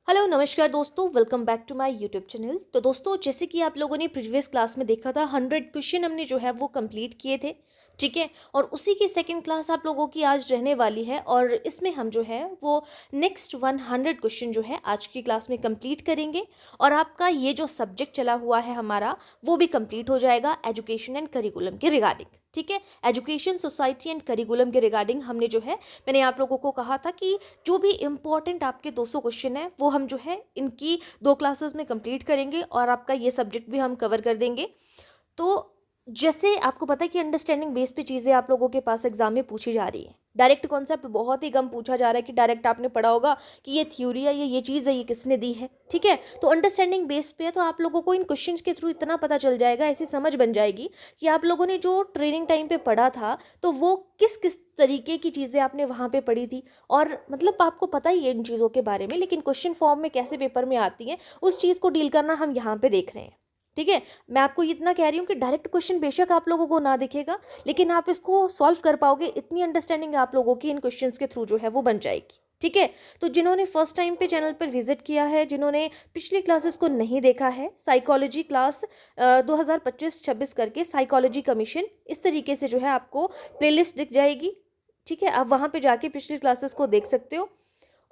Hello नमस्कार दोस्तों, welcome back to my YouTube channel. तो दोस्तों, जैसे कि आप लोगों ने प्रीवियस क्लास में देखा था, 100 क्वेश्चन हमने जो है वो कंप्लीट किए थे। ठीक है। और उसी की सेकंड क्लास आप लोगों की आज रहने वाली है और इसमें हम जो है वो नेक्स्ट 100 क्वेश्चन जो है आज की क्लास में कंप्लीट करेंगे। और आपका ये जो सब्जेक्ट चला हुआ है हमारा, वो भी कंप्लीट हो जाएगा एजुकेशन एंड करिकुलम के रिगार्डिंग। ठीक है। एजुकेशन, सोसाइटी एंड करिकुलम के रिगार्डिंग हमने जो है, मैंने आप लोगों को कहा था कि जो भी इम्पोर्टेंट आपके 200 क्वेश्चन है वो हम जो है इनकी 2 क्लासेस में कंप्लीट करेंगे और आपका ये सब्जेक्ट भी हम कवर कर देंगे। तो जैसे आपको पता है कि अंडरस्टैंडिंग बेस पे चीज़ें आप लोगों के पास एग्जाम में पूछी जा रही है। डायरेक्ट कॉन्सेप्ट बहुत ही कम पूछा जा रहा है कि डायरेक्ट आपने पढ़ा होगा कि ये थ्योरी है, ये चीज़ है, ये किसने दी है। ठीक है। तो अंडरस्टैंडिंग बेस पे है, तो आप लोगों को इन क्वेश्चंस के थ्रू इतना पता चल जाएगा, ऐसी समझ बन जाएगी कि आप लोगों ने जो ट्रेनिंग टाइम पे पढ़ा था, तो वो किस किस तरीके की चीज़ें आपने वहाँ पे पढ़ी थी। और मतलब आपको पता ही है इन चीज़ों के बारे में, लेकिन क्वेश्चन फॉर्म में कैसे पेपर में आती है, उस चीज़ को डील करना हम यहाँ पे देख रहे हैं। ठीक है। मैं आपको इतना कह रही हूँ कि डायरेक्ट क्वेश्चन बेशक आप लोगों को ना दिखेगा, लेकिन आप इसको सॉल्व कर पाओगे, इतनी अंडरस्टैंडिंग आप लोगों की इन क्वेश्चंस के थ्रू जो है वो बन जाएगी। ठीक है। तो जिन्होंने फर्स्ट टाइम पे चैनल पर विजिट किया है, जिन्होंने पिछली क्लासेस को नहीं देखा है, साइकोलॉजी क्लास 2025-26 करके साइकोलॉजी कमीशन, इस तरीके से जो है आपको प्लेलिस्ट दिख जाएगी। ठीक है। आप वहाँ पे जाके पिछली क्लासेस को देख सकते हो।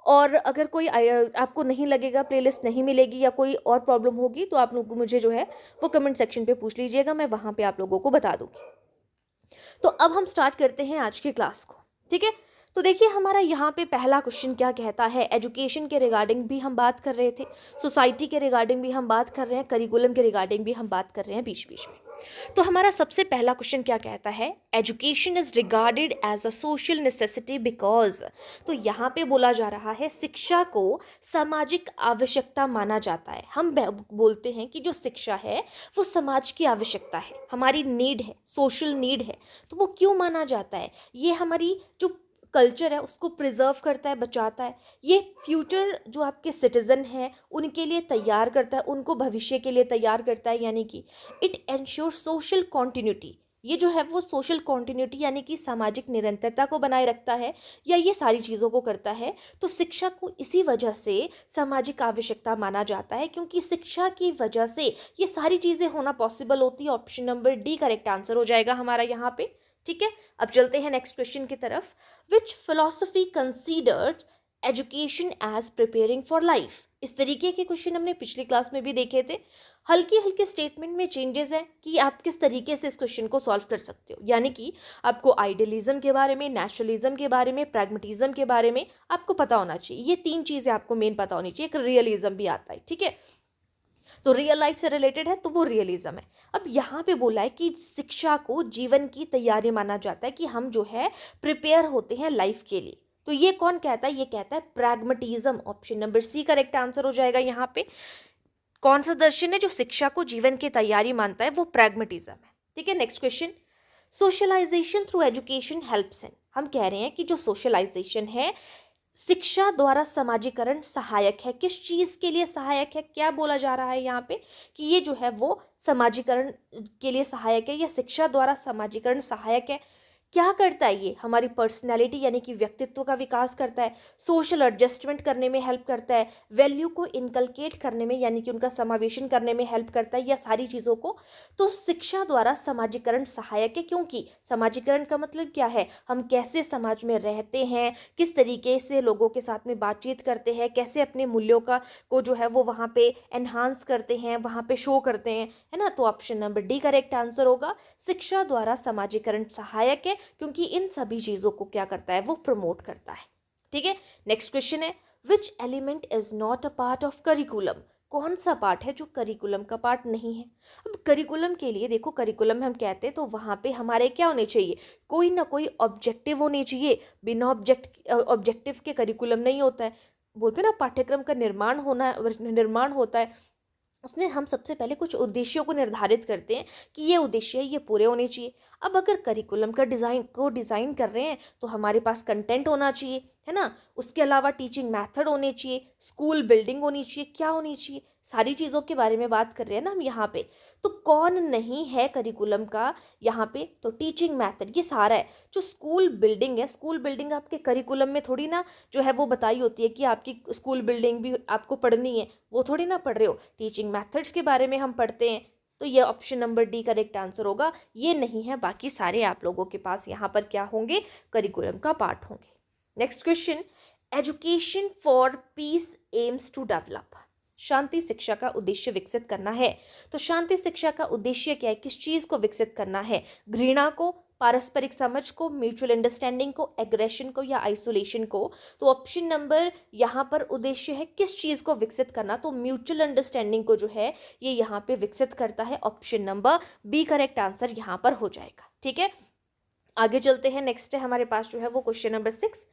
और अगर कोई आपको नहीं लगेगा, प्लेलिस्ट नहीं मिलेगी या कोई और प्रॉब्लम होगी, तो आप लोग मुझे जो है वो कमेंट सेक्शन पे पूछ लीजिएगा, मैं वहाँ पे आप लोगों को बता दूँगी। तो अब हम स्टार्ट करते हैं आज की क्लास को। ठीक है। तो देखिए, हमारा यहाँ पे पहला क्वेश्चन क्या कहता है। एजुकेशन के रिगार्डिंग भी हम बात कर रहे थे, सोसाइटी के रिगार्डिंग भी हम बात कर रहे हैं, करिकुलम के रिगार्डिंग भी हम बात कर रहे हैं बीच बीच में। तो हमारा सबसे पहला क्वेश्चन क्या कहता है, education is regarded as a social necessity because. तो यहाँ पे बोला जा रहा है शिक्षा को सामाजिक आवश्यकता माना जाता है। हम बोलते हैं कि जो शिक्षा है वो समाज की आवश्यकता है, हमारी नीड है, सोशल नीड है। तो वो क्यों माना जाता है, ये हमारी जो कल्चर है उसको प्रिजर्व करता है, बचाता है। ये फ्यूचर जो आपके सिटीजन हैं उनके लिए तैयार करता है, उनको भविष्य के लिए तैयार करता है, यानी कि इट एंश्योर सोशल कॉन्टिन्यूटी। ये जो है वो सोशल कॉन्टिन्यूटी यानी कि सामाजिक निरंतरता को बनाए रखता है, या ये सारी चीज़ों को करता है। तो शिक्षा को इसी वजह से सामाजिक आवश्यकता माना जाता है, क्योंकि शिक्षा की वजह से ये सारी चीज़ें होना पॉसिबल होती है। Option number D correct answer हो जाएगा हमारा यहाँ पे। ठीक है। अब चलते हैं नेक्स्ट क्वेश्चन की तरफ। Which philosophy considers education as preparing for life. इस तरीके के क्वेश्चन हमने पिछली क्लास में भी देखे थे। हल्के हल्के स्टेटमेंट में चेंजेस है कि आप किस तरीके से इस क्वेश्चन को सॉल्व कर सकते हो, यानी कि आपको आइडियलिज्म के बारे में, नेशनलिज्म के बारे में, प्रैग्मेटिज्म के बारे में आपको पता होना चाहिए। ये 3 चीजें आपको मेन पता होनी चाहिए। एक रियलिज्म भी आता है। ठीक है। तो रियल लाइफ से रिलेटेड है तो वो रियलिज्म है। अब यहाँ पे बोला है कि शिक्षा को जीवन की तैयारी माना जाता है, कि हम जो है प्रिपेयर होते हैं लाइफ के लिए। तो ये कौन कहता है, ये कहता है pragmatism. Option number C correct answer हो जाएगा यहाँ पे। कौन सा दर्शन है जो शिक्षा को जीवन की तैयारी मानता है, वो प्रैग्मेटिज्म है। ठीक है। Next question, socialization through education helps in. हम कह रहे हैं कि जो सोशलाइजेशन है, शिक्षा द्वारा समाजीकरण सहायक है। किस चीज के लिए सहायक है, क्या बोला जा रहा है यहाँ पे, कि ये जो है वो समाजीकरण के लिए सहायक है, या शिक्षा द्वारा समाजीकरण सहायक है। क्या करता है ये, हमारी पर्सनैलिटी यानी कि व्यक्तित्व का विकास करता है, सोशल एडजस्टमेंट करने में हेल्प करता है, वैल्यू को इनकलकेट करने में यानी कि उनका समावेशन करने में हेल्प करता है, या सारी चीज़ों को। तो शिक्षा द्वारा समाजीकरण सहायक है, क्योंकि समाजीकरण का मतलब क्या है, हम कैसे समाज में रहते हैं, किस तरीके से लोगों के साथ में बातचीत करते हैं, कैसे अपने मूल्यों का को जो है वो वहाँ पे एनहांस करते हैं, वहाँ पे शो करते हैं, है ना। तो option number D correct answer होगा। शिक्षा द्वारा समाजीकरण सहायक है, क्योंकि इन सभी चीजों को क्या करता है, वो प्रमोट करता है। ठीक है। नेक्स्ट क्वेश्चन है, which element is not a part of curriculum. कौन सा पार्ट है जो करिकुलम का पार्ट नहीं है। अब करिकुलम के लिए देखो, करिकुलम हम कहते हैं तो वहां पे हमारे क्या होने चाहिए, कोई ना कोई ऑब्जेक्टिव होने चाहिए। बिना ऑब्जेक्टिव के करिकुलम नहीं होता है। बोलते हैं ना, पाठ्यक्रम का निर्माण होता है, उसमें हम सबसे पहले कुछ उद्देश्यों को निर्धारित करते हैं कि ये उद्देश्य ये पूरे होने चाहिए। अब अगर करिकुलम का डिज़ाइन कर रहे हैं तो हमारे पास कंटेंट होना चाहिए, है ना। उसके अलावा टीचिंग मेथड होने चाहिए, स्कूल बिल्डिंग होनी चाहिए, क्या होनी चाहिए, सारी चीज़ों के बारे में बात कर रहे हैं ना हम यहाँ पे। तो कौन नहीं है करिकुलम का यहाँ पे, तो टीचिंग मेथड ये सारा है। जो स्कूल बिल्डिंग है, स्कूल बिल्डिंग आपके करिकुलम में थोड़ी ना जो है वो बताई होती है कि आपकी स्कूल बिल्डिंग भी आपको पढ़नी है, वो थोड़ी ना पढ़ रहे हो। टीचिंग मेथड्स के बारे में हम पढ़ते हैं। तो ये option number D correct answer होगा, ये नहीं है, बाकी सारे आप लोगों के पास यहाँ पर क्या होंगे, करिकुलम का पार्ट होंगे। Next question, education for peace aims to develop. शांति शिक्षा का उद्देश्य विकसित करना है। तो शांति शिक्षा का उद्देश्य क्या है, किस चीज को विकसित करना है, घृणा को, पारस्परिक समझ को, म्यूचुअल अंडरस्टैंडिंग को, एग्रेशन को या आइसोलेशन को। तो ऑप्शन नंबर यहाँ पर उद्देश्य है किस चीज को विकसित करना, तो म्यूचुअल अंडरस्टैंडिंग को जो है ये यहाँ पे विकसित करता है। Option number B correct answer यहाँ पर हो जाएगा। ठीक है, आगे चलते हैं। नेक्स्ट है हमारे पास जो है वो question number 6,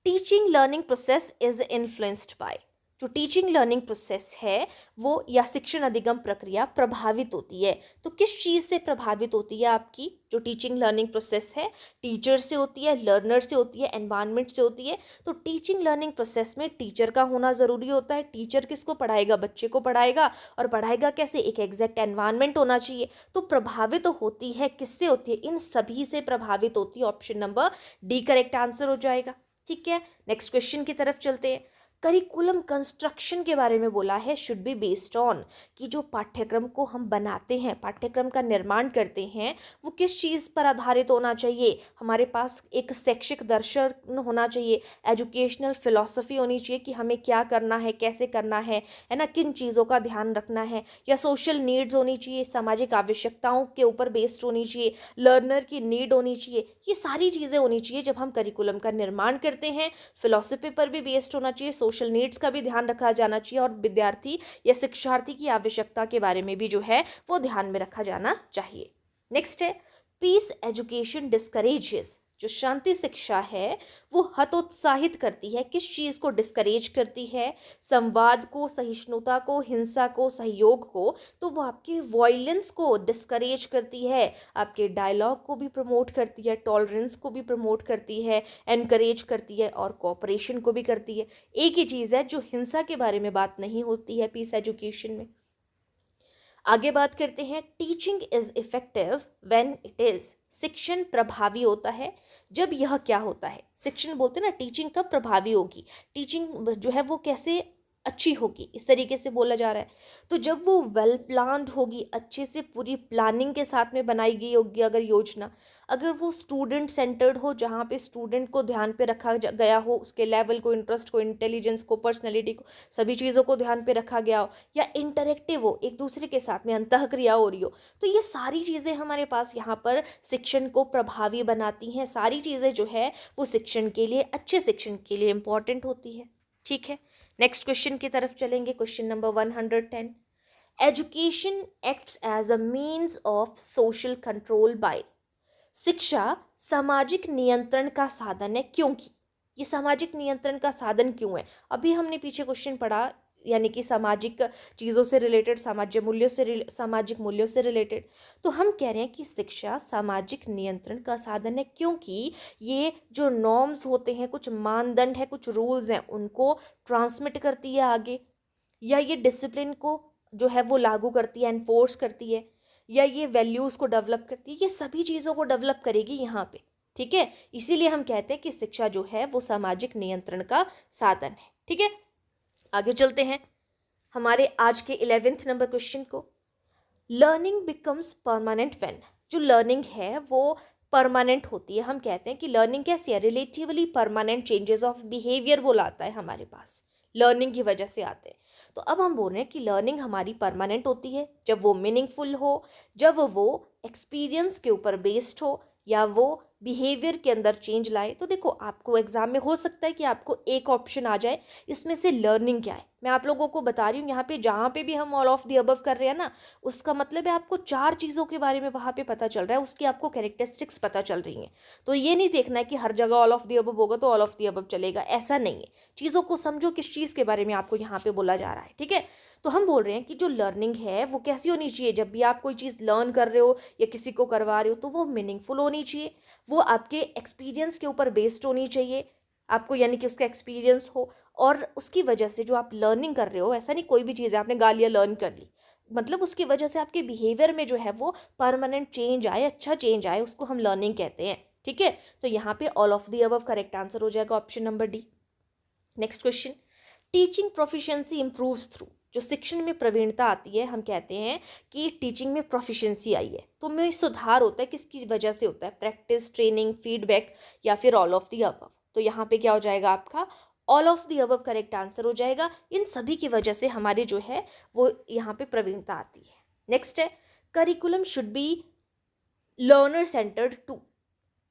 teaching learning process is influenced by. जो टीचिंग लर्निंग प्रोसेस है वो या शिक्षण अधिगम प्रक्रिया प्रभावित होती है। तो किस चीज़ से प्रभावित होती है आपकी जो टीचिंग लर्निंग प्रोसेस है, टीचर से होती है, लर्नर से होती है, एनवायरनमेंट से होती है। तो टीचिंग लर्निंग प्रोसेस में टीचर का होना ज़रूरी होता है। टीचर किसको पढ़ाएगा, बच्चे को पढ़ाएगा, और पढ़ाएगा कैसे, एक एग्जैक्ट एनवायरनमेंट होना चाहिए। तो प्रभावित होती है, किससे होती है, इन सभी से प्रभावित होती है। Option number D correct answer हो जाएगा। ठीक है, नेक्स्ट क्वेश्चन की तरफ चलते हैं। करिकुलम कंस्ट्रक्शन के बारे में बोला है, शुड बी बेस्ड ऑन, कि जो पाठ्यक्रम को हम बनाते हैं, पाठ्यक्रम का निर्माण करते हैं, वो किस चीज़ पर आधारित होना चाहिए। हमारे पास एक शैक्षिक दर्शन होना चाहिए, एजुकेशनल फिलॉसफी होनी चाहिए कि हमें क्या करना है, कैसे करना है ना, किन चीज़ों का ध्यान रखना है, या सोशल नीड्स होनी चाहिए, सामाजिक आवश्यकताओं के ऊपर बेस्ड होनी चाहिए, लर्नर की नीड होनी चाहिए। ये सारी चीज़ें होनी चाहिए जब हम करिकुलम का निर्माण करते हैं। फिलॉसफी पर भी बेस्ड होना चाहिए, सोशल नीड्स का भी ध्यान रखा जाना चाहिए, और विद्यार्थी या शिक्षार्थी की आवश्यकता के बारे में भी जो है वो ध्यान में रखा जाना चाहिए। नेक्स्ट है, पीस एजुकेशन डिस्करेजेस। जो शांति शिक्षा है वो हतोत्साहित करती है, किस चीज को डिस्करेज करती है, संवाद को, सहिष्णुता को, हिंसा को, सहयोग को। तो वो आपके वॉयलेंस को डिस्करेज करती है, आपके डायलॉग को भी प्रमोट करती है, टॉलरेंस को भी प्रमोट करती है, एनकरेज करती है, और कोऑपरेशन को भी करती है। एक ही चीज़ है जो हिंसा के बारे में बात नहीं होती है पीस एजुकेशन में। आगे बात करते हैं, teaching is effective when it is. शिक्षण प्रभावी होता है जब यह क्या होता है, शिक्षण बोलते हैं ना, टीचिंग कब प्रभावी होगी, टीचिंग जो है वो कैसे अच्छी होगी, इस तरीके से बोला जा रहा है। तो जब वो वेल प्लान्ड होगी, अच्छे से पूरी प्लानिंग के साथ में बनाई गई होगी अगर योजना, अगर वो स्टूडेंट सेंटर्ड हो, जहाँ पे स्टूडेंट को ध्यान पे रखा गया हो, उसके लेवल को, इंटरेस्ट को, इंटेलिजेंस को, पर्सनैलिटी को, सभी चीज़ों को ध्यान पे रखा गया हो, या इंटरेक्टिव हो, एक दूसरे के साथ में अंतःक्रिया हो रही हो। तो ये सारी चीज़ें हमारे पास यहाँ पर शिक्षण को प्रभावी बनाती हैं। सारी चीज़ें जो है वो शिक्षण के लिए, अच्छे शिक्षण के लिए इंपॉर्टेंट होती है। ठीक है, नेक्स्ट क्वेश्चन की तरफ चलेंगे, question number 110, education acts as a means of social control by. शिक्षा सामाजिक नियंत्रण का साधन है, क्योंकि ये सामाजिक नियंत्रण का साधन क्यों है, अभी हमने पीछे क्वेश्चन पढ़ा, यानी कि सामाजिक चीज़ों से रिलेटेड, सामाजिक मूल्यों से रिलेटेड। तो हम कह रहे हैं कि शिक्षा सामाजिक नियंत्रण का साधन है, क्योंकि ये जो नॉर्म्स होते हैं, कुछ मानदंड है, कुछ रूल्स हैं, उनको ट्रांसमिट करती है आगे, या ये डिसिप्लिन को जो है वो लागू करती है, एनफोर्स करती है, या ये वैल्यूज़ को डेवलप करती है, ये सभी चीज़ों को डेवलप करेगी यहाँ पे। ठीक है, इसीलिए हम कहते हैं कि शिक्षा जो है वो सामाजिक नियंत्रण का साधन है। ठीक है, आगे चलते हैं हमारे आज के 11th नंबर क्वेश्चन को, लर्निंग बिकम्स परमानेंट व्हेन। जो लर्निंग है वो परमानेंट होती है। हम कहते हैं कि लर्निंग कैसी है, relatively permanent changes of behaviour वो लाता है हमारे पास, लर्निंग की वजह से आते हैं। तो अब हम बोल रहे हैं कि लर्निंग हमारी परमानेंट होती है जब वो मीनिंगफुल हो, जब वो एक्सपीरियंस के ऊपर बेस्ड हो, या वो बिहेवियर के अंदर चेंज लाए। तो देखो, आपको एग्जाम में हो सकता है कि आपको एक ऑप्शन आ जाए, इसमें से लर्निंग क्या है, मैं आप लोगों को बता रही हूँ यहाँ पे, जहाँ पे भी हम ऑल ऑफ द अबव कर रहे हैं ना, उसका मतलब है आपको 4 चीज़ों के बारे में वहाँ पे पता चल रहा है, उसकी आपको कैरेक्टरिस्टिक्स पता चल रही हैं। तो ये नहीं देखना है कि हर जगह ऑल ऑफ द अबव होगा तो ऑल ऑफ द अबव चलेगा, ऐसा नहीं है। चीज़ों को समझो किस चीज़ के बारे में आपको यहाँ पे बोला जा रहा है। ठीक है, तो हम बोल रहे हैं कि जो लर्निंग है वो कैसी होनी चाहिए, जब भी आप कोई चीज़ लर्न कर रहे हो या किसी को करवा रहे हो, तो वो मीनिंगफुल होनी चाहिए, वो आपके एक्सपीरियंस के ऊपर बेस्ड होनी चाहिए, आपको यानी कि उसका एक्सपीरियंस हो, और उसकी वजह से जो आप लर्निंग कर रहे हो, ऐसा नहीं कोई भी चीज़ है आपने गा लिया लर्न कर ली, मतलब उसकी वजह से आपके बिहेवियर में जो है वो परमानेंट चेंज आए, अच्छा चेंज आए, उसको हम लर्निंग कहते हैं। ठीक है, तो यहाँ पे all of the above correct answer हो जाएगा option number D. Next question, teaching proficiency improves through, जो शिक्षण में प्रवीणता आती है, हम कहते हैं कि टीचिंग में प्रोफिशिएंसी आई है, तो में सुधार होता है, किसकी वजह से होता है? प्रैक्टिस, ट्रेनिंग, फीडबैक, या फिर ऑल ऑफ द अबव। तो यहाँ पे क्या हो जाएगा आपका? All of the above correct answer हो जाएगा। इन सभी की वजह से हमारे जो है वो यहाँ पे प्रवीणता आती है। नेक्स्ट है, curriculum should be learner centred to,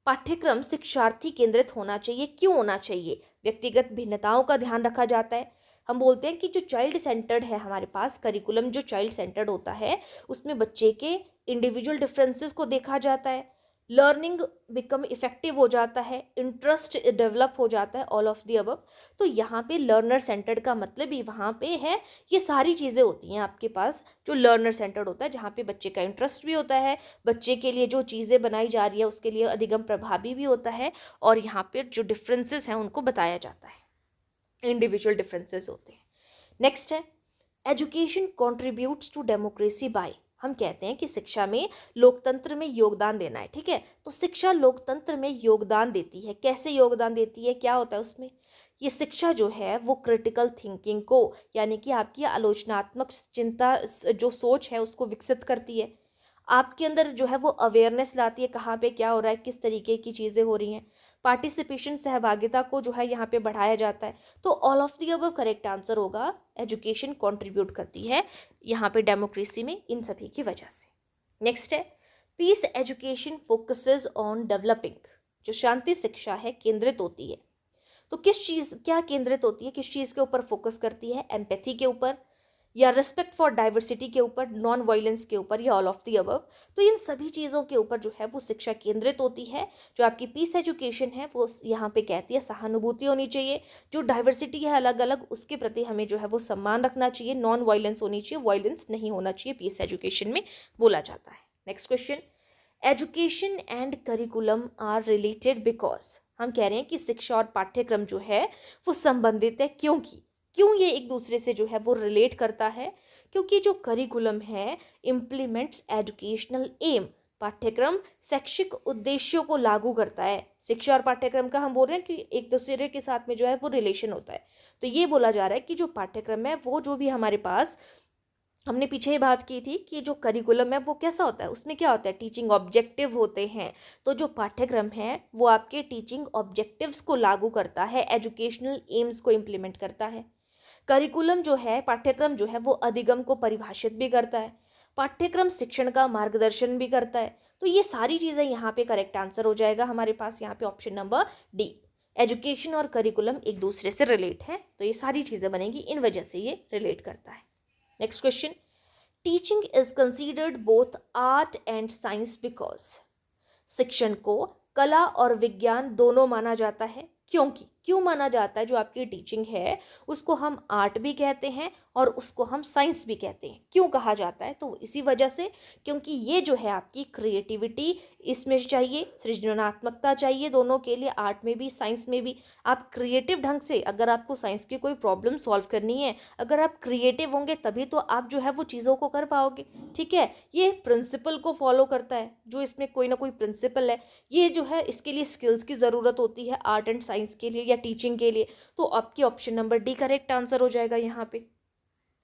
पाठ्यक्रम शिक्षार्थी केंद्रित होना चाहिए। क्यों होना चाहिए? व्यक्तिगत भिन्नताओं का ध्यान रखा जाता है। हम बोलते हैं कि जो चाइल्ड सेंटर्ड है हमारे पास करिकुलम, जो चाइल्ड सेंटर्ड होता है उसमें बच्चे के इंडिविजुअल डिफरेंसेस को देखा जाता है, लर्निंग बिकम इफेक्टिव हो जाता है, इंटरेस्ट डेवलप हो जाता है, ऑल ऑफ द अबव। तो यहाँ पे लर्नर सेंटर्ड का मतलब ही वहाँ पे है, ये सारी चीज़ें होती हैं आपके पास जो लर्नर सेंटर्ड होता है, जहाँ पे बच्चे का इंटरेस्ट भी होता है, बच्चे के लिए जो चीज़ें बनाई जा रही है उसके लिए अधिगम प्रभावी भी होता है, और यहाँ पे जो डिफरेंसेस हैं उनको बताया जाता है, इंडिविजुअल डिफरेंसेस होते हैं। नेक्स्ट है, education contributes to democracy by, हम कहते हैं कि शिक्षा में लोकतंत्र में योगदान देना है। ठीक है, तो शिक्षा लोकतंत्र में योगदान देती है। कैसे योगदान देती है, क्या होता है उसमें? ये शिक्षा जो है वो क्रिटिकल थिंकिंग को, यानी कि आपकी आलोचनात्मक चिंता, जो सोच है उसको विकसित करती है, आपके अंदर जो है वो अवेयरनेस लाती है, कहाँ पे क्या हो रहा है, किस तरीके की चीज़ें हो रही हैं, पार्टिसिपेशन, सहभागिता को जो है यहाँ पे बढ़ाया जाता है। तो all of the above correct answer होगा, एजुकेशन कंट्रीब्यूट करती है यहाँ पे डेमोक्रेसी में, इन सभी की वजह से। नेक्स्ट है, peace education focuses on developing, जो शांति शिक्षा है केंद्रित होती है, तो किस चीज़, क्या केंद्रित होती है, किस चीज़ के ऊपर फोकस करती है? एम्पैथी के ऊपर, या रिस्पेक्ट फॉर डाइवर्सिटी के ऊपर, नॉन वायलेंस के ऊपर, या ऑल ऑफ द अबव। तो इन सभी चीज़ों के ऊपर जो है वो शिक्षा केंद्रित होती है। जो आपकी पीस एजुकेशन है वो यहाँ पे कहती है सहानुभूति होनी चाहिए, जो डाइवर्सिटी है अलग अलग उसके प्रति हमें जो है वो सम्मान रखना चाहिए, नॉन वायलेंस होनी चाहिए, वायलेंस नहीं होना चाहिए, पीस एजुकेशन में बोला जाता है। Next question, education and curriculum are related because, हम कह रहे हैं कि शिक्षा और पाठ्यक्रम जो है वो संबंधित है, क्योंकि, क्यों ये एक दूसरे से जो है वो रिलेट करता है? क्योंकि जो करिकुलम है इम्प्लीमेंट्स एजुकेशनल एम, पाठ्यक्रम शैक्षिक उद्देश्यों को लागू करता है। शिक्षा और पाठ्यक्रम का हम बोल रहे हैं कि एक दूसरे के साथ में जो है वो रिलेशन होता है, तो ये बोला जा रहा है कि जो पाठ्यक्रम है वो जो भी हमारे पास, हमने पीछे ही बात की थी कि जो करिकुलम है वो कैसा होता है, उसमें क्या होता है? टीचिंग ऑब्जेक्टिव होते हैं। तो जो पाठ्यक्रम है वो आपके टीचिंग ऑब्जेक्टिव्स को लागू करता है, एजुकेशनल एम्स को इम्प्लीमेंट करता है। करिकुलम जो है, पाठ्यक्रम जो है वो अधिगम को परिभाषित भी करता है, पाठ्यक्रम शिक्षण का मार्गदर्शन भी करता है। तो ये सारी चीज़ें यहाँ पे करेक्ट आंसर हो जाएगा हमारे पास यहाँ पे ऑप्शन नंबर डी। एजुकेशन और करिकुलम एक दूसरे से रिलेट है, तो ये सारी चीज़ें बनेंगी, इन वजह से ये रिलेट करता है। Next question, teaching is considered both art and science because, शिक्षण को कला और विज्ञान दोनों माना जाता है, क्योंकि, क्यों माना जाता है? जो आपकी टीचिंग है उसको हम आर्ट भी कहते हैं और उसको हम साइंस भी कहते हैं। क्यों कहा जाता है? तो इसी वजह से, क्योंकि ये जो है आपकी क्रिएटिविटी इसमें चाहिए, सृजनात्मकता चाहिए दोनों के लिए, आर्ट में भी साइंस में भी। आप क्रिएटिव ढंग से, अगर आपको साइंस की कोई प्रॉब्लम सॉल्व करनी है, अगर आप क्रिएटिव होंगे तभी तो आप जो है वो चीज़ों को कर पाओगे। ठीक है, ये प्रिंसिपल को फॉलो करता है, जो इसमें कोई ना कोई प्रिंसिपल है, ये जो है इसके लिए स्किल्स की ज़रूरत होती है आर्ट एंड साइंस के लिए या टीचिंग के लिए। तो आपकी option number D correct answer हो जाएगा यहाँ पे।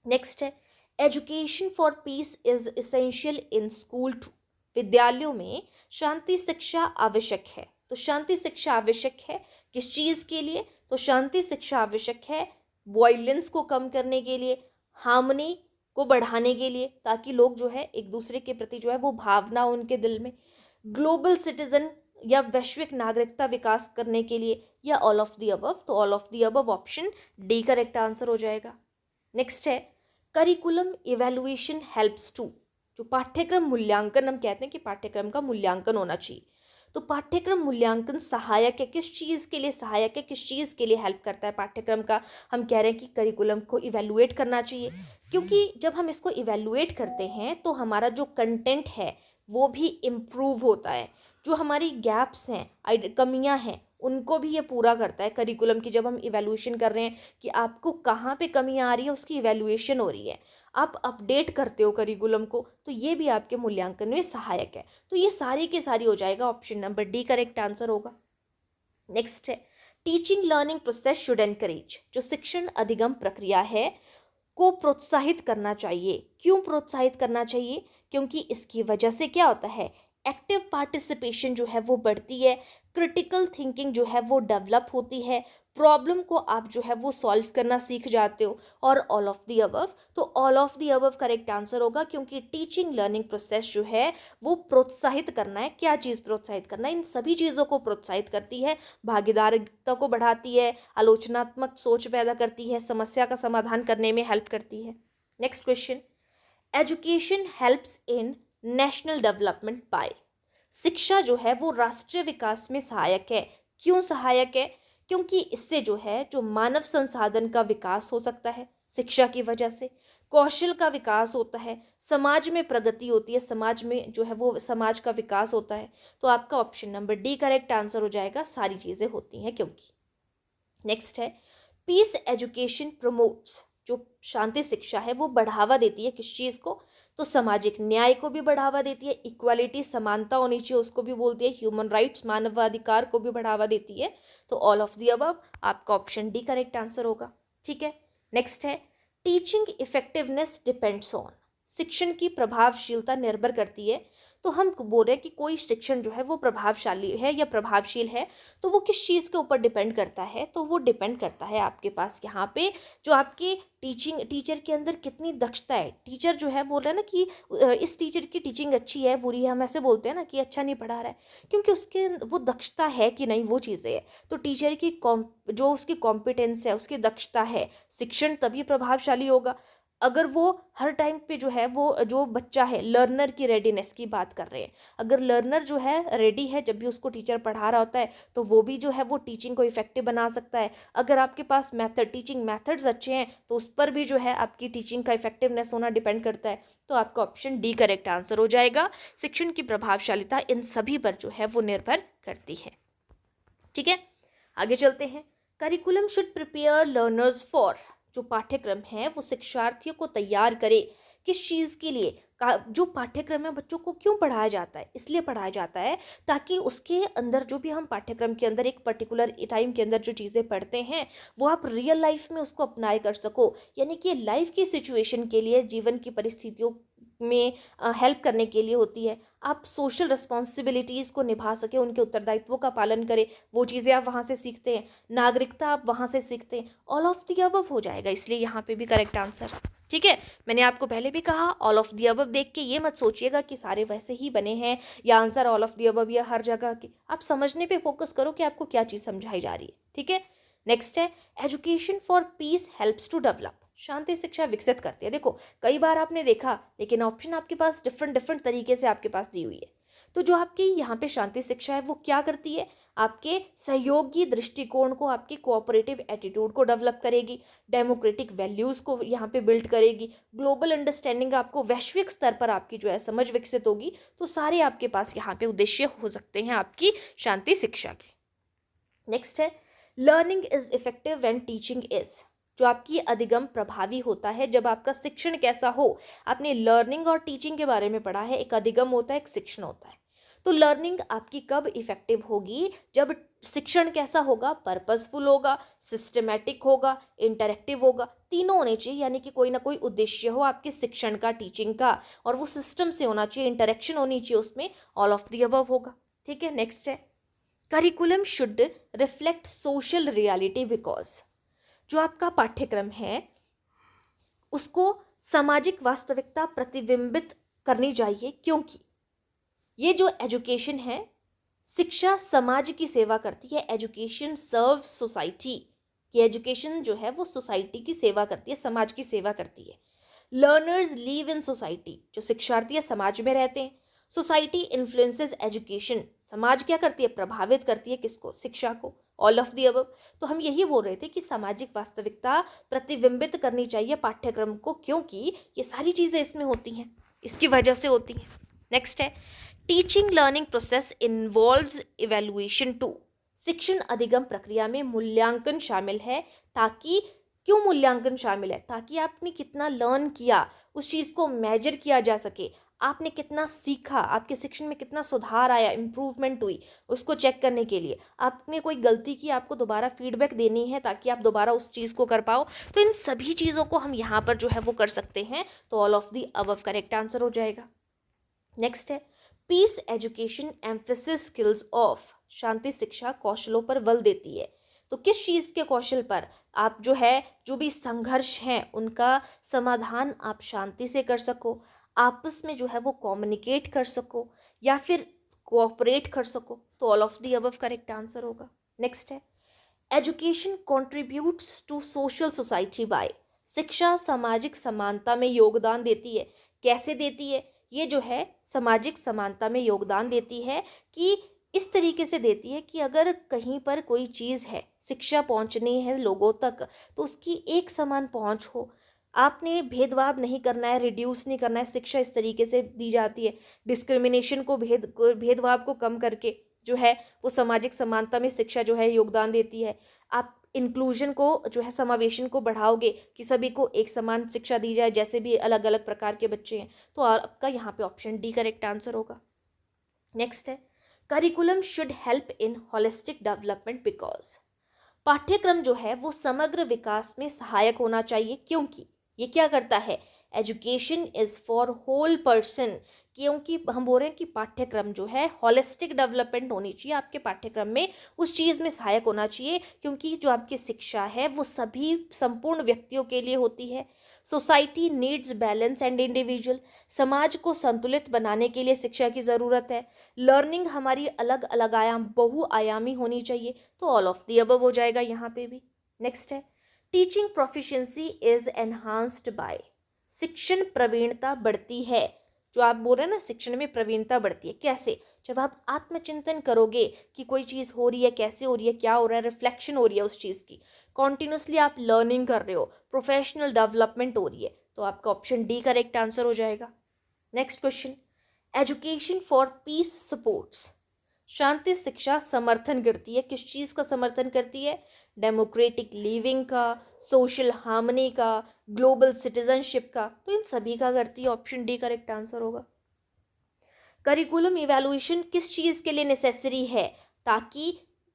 नेक्स्ट है, education for peace is essential in school to, विद्यालयों में शांति शिक्षा आवश्यक है। तो शांति शिक्षा आवश्यक है किस चीज़ के लिए? तो शांति शिक्षा आवश्यक है वायलेंस को कम करने के लिए, हार्मनी को बढ़ाने के लिए, ताकि लोग जो है एक दूसरे के प्रति जो है वो भावना उनके दिल में, ग्लोबल सिटीजन या वैश्विक नागरिकता विकास करने के लिए, या ऑल ऑफ द अबव। तो all of the above option D correct answer हो जाएगा। नेक्स्ट है, करिकुलम इवैल्यूएशन हेल्प्स टू, जो पाठ्यक्रम मूल्यांकन, हम कहते हैं कि पाठ्यक्रम का मूल्यांकन होना चाहिए, तो पाठ्यक्रम मूल्यांकन सहायक है, किस चीज़ के लिए सहायक है, किस चीज़ के लिए हेल्प करता है पाठ्यक्रम का? हम कह रहे हैं कि करिकुलम को इवैल्यूएट करना चाहिए, क्योंकि जब हम इसको इवैल्यूएट करते हैं तो हमारा जो कंटेंट है वो भी इम्प्रूव होता है, जो हमारी गैप्स हैं, कमियां हैं, उनको भी ये पूरा करता है करिकुलम की। जब हम इवैल्यूएशन कर रहे हैं कि आपको कहाँ पे कमी आ रही है, उसकी इवैल्यूएशन हो रही है, आप अपडेट करते हो करिकुलम को, तो ये भी आपके मूल्यांकन में सहायक है। तो ये सारी की सारी हो जाएगा, option number D correct answer होगा। नेक्स्ट है, teaching learning process should encourage, जो शिक्षण अधिगम प्रक्रिया है को प्रोत्साहित करना चाहिए। क्यों प्रोत्साहित करना चाहिए? क्योंकि इसकी वजह से क्या होता है, एक्टिव पार्टिसिपेशन जो है वो बढ़ती है, क्रिटिकल थिंकिंग जो है वो डेवलप होती है, प्रॉब्लम को आप जो है वो सॉल्व करना सीख जाते हो, और ऑल ऑफ द अबव। तो all of the above correct answer होगा, क्योंकि टीचिंग लर्निंग प्रोसेस जो है वो प्रोत्साहित करना है। क्या चीज़ प्रोत्साहित करना है? इन सभी चीज़ों को प्रोत्साहित करती है, भागीदारिता को बढ़ाती है, आलोचनात्मक सोच पैदा करती है, समस्या का समाधान करने में हेल्प करती है। नेक्स्ट क्वेश्चन, एजुकेशन हेल्प्स इन नेशनल डेवलपमेंट बाय, शिक्षा जो है वो राष्ट्रीय विकास में सहायक है। क्यों सहायक है? क्योंकि इससे जो है जो मानव संसाधन का विकास हो सकता है, शिक्षा की वजह से कौशल का विकास होता है, समाज में प्रगति होती है, समाज में जो है वो समाज का विकास होता है। तो आपका option number D correct answer हो जाएगा, सारी चीजें होती हैं क्योंकि। नेक्स्ट है, पीस एजुकेशन प्रमोट्स, जो शांति शिक्षा है वो बढ़ावा देती है किस चीज़ को? तो सामाजिक न्याय को भी बढ़ावा देती है, इक्वालिटी समानता होनी चाहिए उसको भी बोलती है, ह्यूमन राइट्स मानवाधिकार को भी बढ़ावा देती है। तो ऑल ऑफ द अबव, आपका ऑप्शन डी करेक्ट आंसर होगा। ठीक है, नेक्स्ट है, टीचिंग इफेक्टिवनेस डिपेंड्स ऑन, शिक्षण की प्रभावशीलता निर्भर करती है। तो हम बोल रहे हैं कि कोई शिक्षण जो है वो प्रभावशाली है या प्रभावशील है, तो वो किस चीज़ के ऊपर डिपेंड करता है? तो वो डिपेंड करता है आपके पास यहाँ पे जो आपके टीचर के अंदर कितनी दक्षता है। टीचर जो है बोल रहा है ना कि इस टीचर की टीचिंग अच्छी है बुरी है, हम ऐसे बोलते हैं ना कि अच्छा नहीं पढ़ा रहा है, क्योंकि उसके वो दक्षता है कि नहीं, वो चीज़ें है। तो टीचर की जो उसकी कॉम्पिटेंस है, उसकी दक्षता है, शिक्षण तभी प्रभावशाली होगा अगर वो हर टाइम पे जो है वो जो बच्चा है, लर्नर की रेडीनेस की बात कर रहे हैं, अगर लर्नर जो है रेडी है जब भी उसको टीचर पढ़ा रहा होता है, तो वो भी जो है वो टीचिंग को इफेक्टिव बना सकता है। अगर आपके पास टीचिंग मेथड्स अच्छे हैं, तो उस पर भी जो है आपकी टीचिंग का इफेक्टिवनेस होना डिपेंड करता है। तो आपका ऑप्शन डी करेक्ट आंसर हो जाएगा, शिक्षण की प्रभावशालिता इन सभी पर जो है वो निर्भर करती है। ठीक है, आगे चलते हैं। Curriculum should prepare learners for, जो पाठ्यक्रम है वो शिक्षार्थियों को तैयार करे किस चीज़ के लिए? जो पाठ्यक्रम है बच्चों को क्यों पढ़ाया जाता है? इसलिए पढ़ाया जाता है ताकि उसके अंदर जो भी हम पाठ्यक्रम के अंदर एक पर्टिकुलर टाइम के अंदर जो चीज़ें पढ़ते हैं वो आप रियल लाइफ में उसको अप्लाई कर सको, यानी कि लाइफ की सिचुएशन के लिए, जीवन की परिस्थितियों में हेल्प करने के लिए होती है। आप सोशल रिस्पॉन्सिबिलिटीज़ को निभा सके, उनके उत्तरदायित्वों का पालन करें, वो चीज़ें आप वहाँ से सीखते हैं, नागरिकता आप वहाँ से सीखते हैं। ऑल ऑफ द अबव हो जाएगा, इसलिए यहाँ पे भी करेक्ट आंसर। ठीक है, मैंने आपको पहले भी कहा ऑल ऑफ द अबव देख के ये मत सोचिएगा कि सारे वैसे ही बने हैं या answer all of the above या हर जगह के। आप समझने पे फोकस करो कि आपको क्या चीज़ समझाई जा रही है। ठीक है, नेक्स्ट है, education for peace helps to develop, शांति शिक्षा विकसित करती है। देखो कई बार आपने देखा, लेकिन ऑप्शन आपके पास डिफरेंट डिफरेंट तरीके से आपके पास दी हुई है। तो जो आपकी यहाँ पे शांति शिक्षा है वो क्या करती है? आपके सहयोगी दृष्टिकोण को, आपके कोऑपरेटिव एटीट्यूड को डेवलप करेगी, डेमोक्रेटिक वैल्यूज़ को यहाँ पे बिल्ड करेगी, ग्लोबल अंडरस्टैंडिंग, आपको वैश्विक स्तर पर आपकी जो है समझ विकसित होगी। तो सारे आपके पास यहाँ पे उद्देश्य हो सकते हैं आपकी शांति शिक्षा के। नेक्स्ट है, learning is effective when teaching is, जो आपकी अधिगम प्रभावी होता है जब आपका शिक्षण कैसा हो। आपने लर्निंग और टीचिंग के बारे में पढ़ा है, एक अधिगम होता है, एक शिक्षण होता है। तो लर्निंग आपकी कब इफेक्टिव होगी? जब शिक्षण कैसा होगा? पर्पसफुल होगा, सिस्टमेटिक होगा, इंटरेक्टिव होगा, तीनों होने चाहिए, यानी कि कोई ना कोई उद्देश्य हो आपके शिक्षण का, टीचिंग का, और वो सिस्टम से होना चाहिए, इंटरेक्शन होनी चाहिए उसमें। ऑल ऑफ द अबव होगा। ठीक है, नेक्स्ट है, curriculum should reflect social reality because, जो आपका पाठ्यक्रम है उसको सामाजिक वास्तविकता प्रतिबिंबित करनी चाहिए, क्योंकि ये जो एजुकेशन है, शिक्षा समाज की सेवा करती है, एजुकेशन सर्व सोसाइटी। ये एजुकेशन जो है वो सोसाइटी की सेवा करती है, समाज की सेवा करती है। लर्नर्स लिव इन सोसाइटी, जो शिक्षार्थी है समाज में रहते हैं। सोसाइटी इन्फ्लुएंसेस एजुकेशन, समाज क्या करती है? प्रभावित करती है किसको? शिक्षा को। All of the above. तो हम यही बोल रहे थे कि सामाजिक वास्तविकता प्रतिबिंबित करनी चाहिए पाठ्यक्रम को, क्योंकि ये सारी चीज़ें इसमें होती हैं, इसकी वजह से होती हैं। नेक्स्ट है, teaching learning process involves evaluation to, शिक्षण अधिगम प्रक्रिया में मूल्यांकन शामिल है, ताकि क्यों मूल्यांकन शामिल है? ताकि आपने कितना लर्न किया, उस चीज़ को मेजर किया जा सके। आपने कितना सीखा, आपके शिक्षण में कितना सुधार आया, इम्प्रूवमेंट हुई, उसको चेक करने के लिए। आपने कोई गलती की, आपको दोबारा फीडबैक देनी है ताकि आप दोबारा उस चीज़ को कर पाओ। तो इन सभी चीज़ों को हम यहाँ पर जो है वो कर सकते हैं। तो all of the above correct answer हो जाएगा। नेक्स्ट है peace education emphasis skills of. शांति शिक्षा कौशलों पर बल देती है। तो किस चीज़ के कौशल पर? आप जो है, जो भी संघर्ष हैं उनका समाधान आप शांति से कर सको, आपस में जो है वो कम्युनिकेट कर सको, या फिर कोऑपरेट कर सको। तो all of the above correct answer होगा। नेक्स्ट है education contributes to social society by. शिक्षा सामाजिक समानता में योगदान देती है। कैसे देती है? ये जो है सामाजिक समानता में योगदान देती है कि इस तरीके से देती है कि अगर कहीं पर कोई चीज़ है, शिक्षा पहुंचनी है लोगों तक, तो उसकी एक समान पहुंच हो। आपने भेदभाव नहीं करना है, रिड्यूस नहीं करना है। शिक्षा इस तरीके से दी जाती है, डिस्क्रिमिनेशन को भेदभाव को कम करके जो है वो सामाजिक समानता में शिक्षा जो है योगदान देती है। आप इंक्लूजन को जो है, समावेशन को बढ़ाओगे कि सभी को एक समान शिक्षा दी जाए, जैसे भी अलग अलग प्रकार के बच्चे हैं। तो आपका यहाँ पे ऑप्शन डी करेक्ट आंसर होगा। नेक्स्ट है curriculum should help in holistic development because. पाठ्यक्रम जो है वो समग्र विकास में सहायक होना चाहिए, क्योंकि ये क्या करता है? Education is for whole person. क्योंकि हम बोल रहे हैं कि पाठ्यक्रम जो है होलिस्टिक डेवलपमेंट होनी चाहिए आपके पाठ्यक्रम में, उस चीज़ में सहायक होना चाहिए, क्योंकि जो आपकी शिक्षा है वो सभी संपूर्ण व्यक्तियों के लिए होती है। Society needs balance and individual. समाज को संतुलित बनाने के लिए शिक्षा की ज़रूरत है। लर्निंग हमारी अलग अलग आयाम, बहुआयामी होनी चाहिए। तो ऑल ऑफ द अबव हो जाएगा यहाँ पे भी। नेक्स्ट है teaching proficiency is enhanced by. शिक्षण प्रवीणता बढ़ती है। जो आप बोल रहे हैं ना, शिक्षण में प्रवीणता बढ़ती है। कैसे? जब आप आत्मचिंतन करोगे कि कोई चीज़ हो रही है, कैसे हो रही है, क्या हो रहा है, रिफ्लेक्शन हो रही है उस चीज़ की, कॉन्टिन्यूसली आप लर्निंग कर रहे हो, प्रोफेशनल डेवलपमेंट हो रही है। तो आपका ऑप्शन डी करेक्ट आंसर हो जाएगा। Next question education for peace supports. शांति शिक्षा समर्थन करती है। किस चीज़ का समर्थन करती है? डेमोक्रेटिक लिविंग का, सोशल हार्मनी का, ग्लोबल सिटीजनशिप का। तो इन सभी का करती है। ऑप्शन डी करेक्ट आंसर होगा। करिकुलम इवैल्यूएशन किस चीज़ के लिए नेसेसरी है? ताकि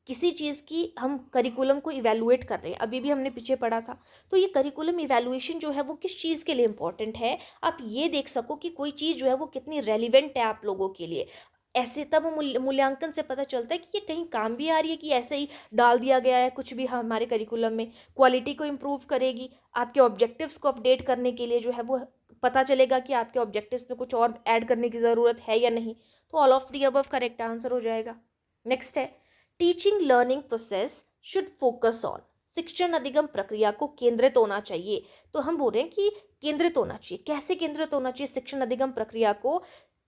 किसी चीज़ की हम करिकुलम को इवैल्यूएट कर रहे हैं, अभी भी हमने पीछे पढ़ा था। तो ये करिकुलम इवैल्यूएशन जो है वो किस चीज़ के लिए इंपॉर्टेंट है? आप ये देख सको कि कोई चीज़ जो है वो कितनी रेलिवेंट है आप लोगों के लिए। ऐसे तब मूल्यांकन से पता चलता है कि ये कहीं काम भी आ रही है कि ऐसे ही डाल दिया गया है कुछ भी हमारे करिकुलम में। क्वालिटी को इम्प्रूव करेगी, आपके ऑब्जेक्टिव्स को अपडेट करने के लिए जो है वो पता चलेगा कि आपके ऑब्जेक्टिव्स में कुछ और ऐड करने की ज़रूरत है या नहीं। तो all of the above correct answer हो जाएगा। नेक्स्ट है teaching learning process should focus on. शिक्षण अधिगम प्रक्रिया को केंद्रित होना चाहिए। तो हम बोल रहे हैं कि केंद्रित होना चाहिए। कैसे केंद्रित होना चाहिए शिक्षण अधिगम प्रक्रिया को?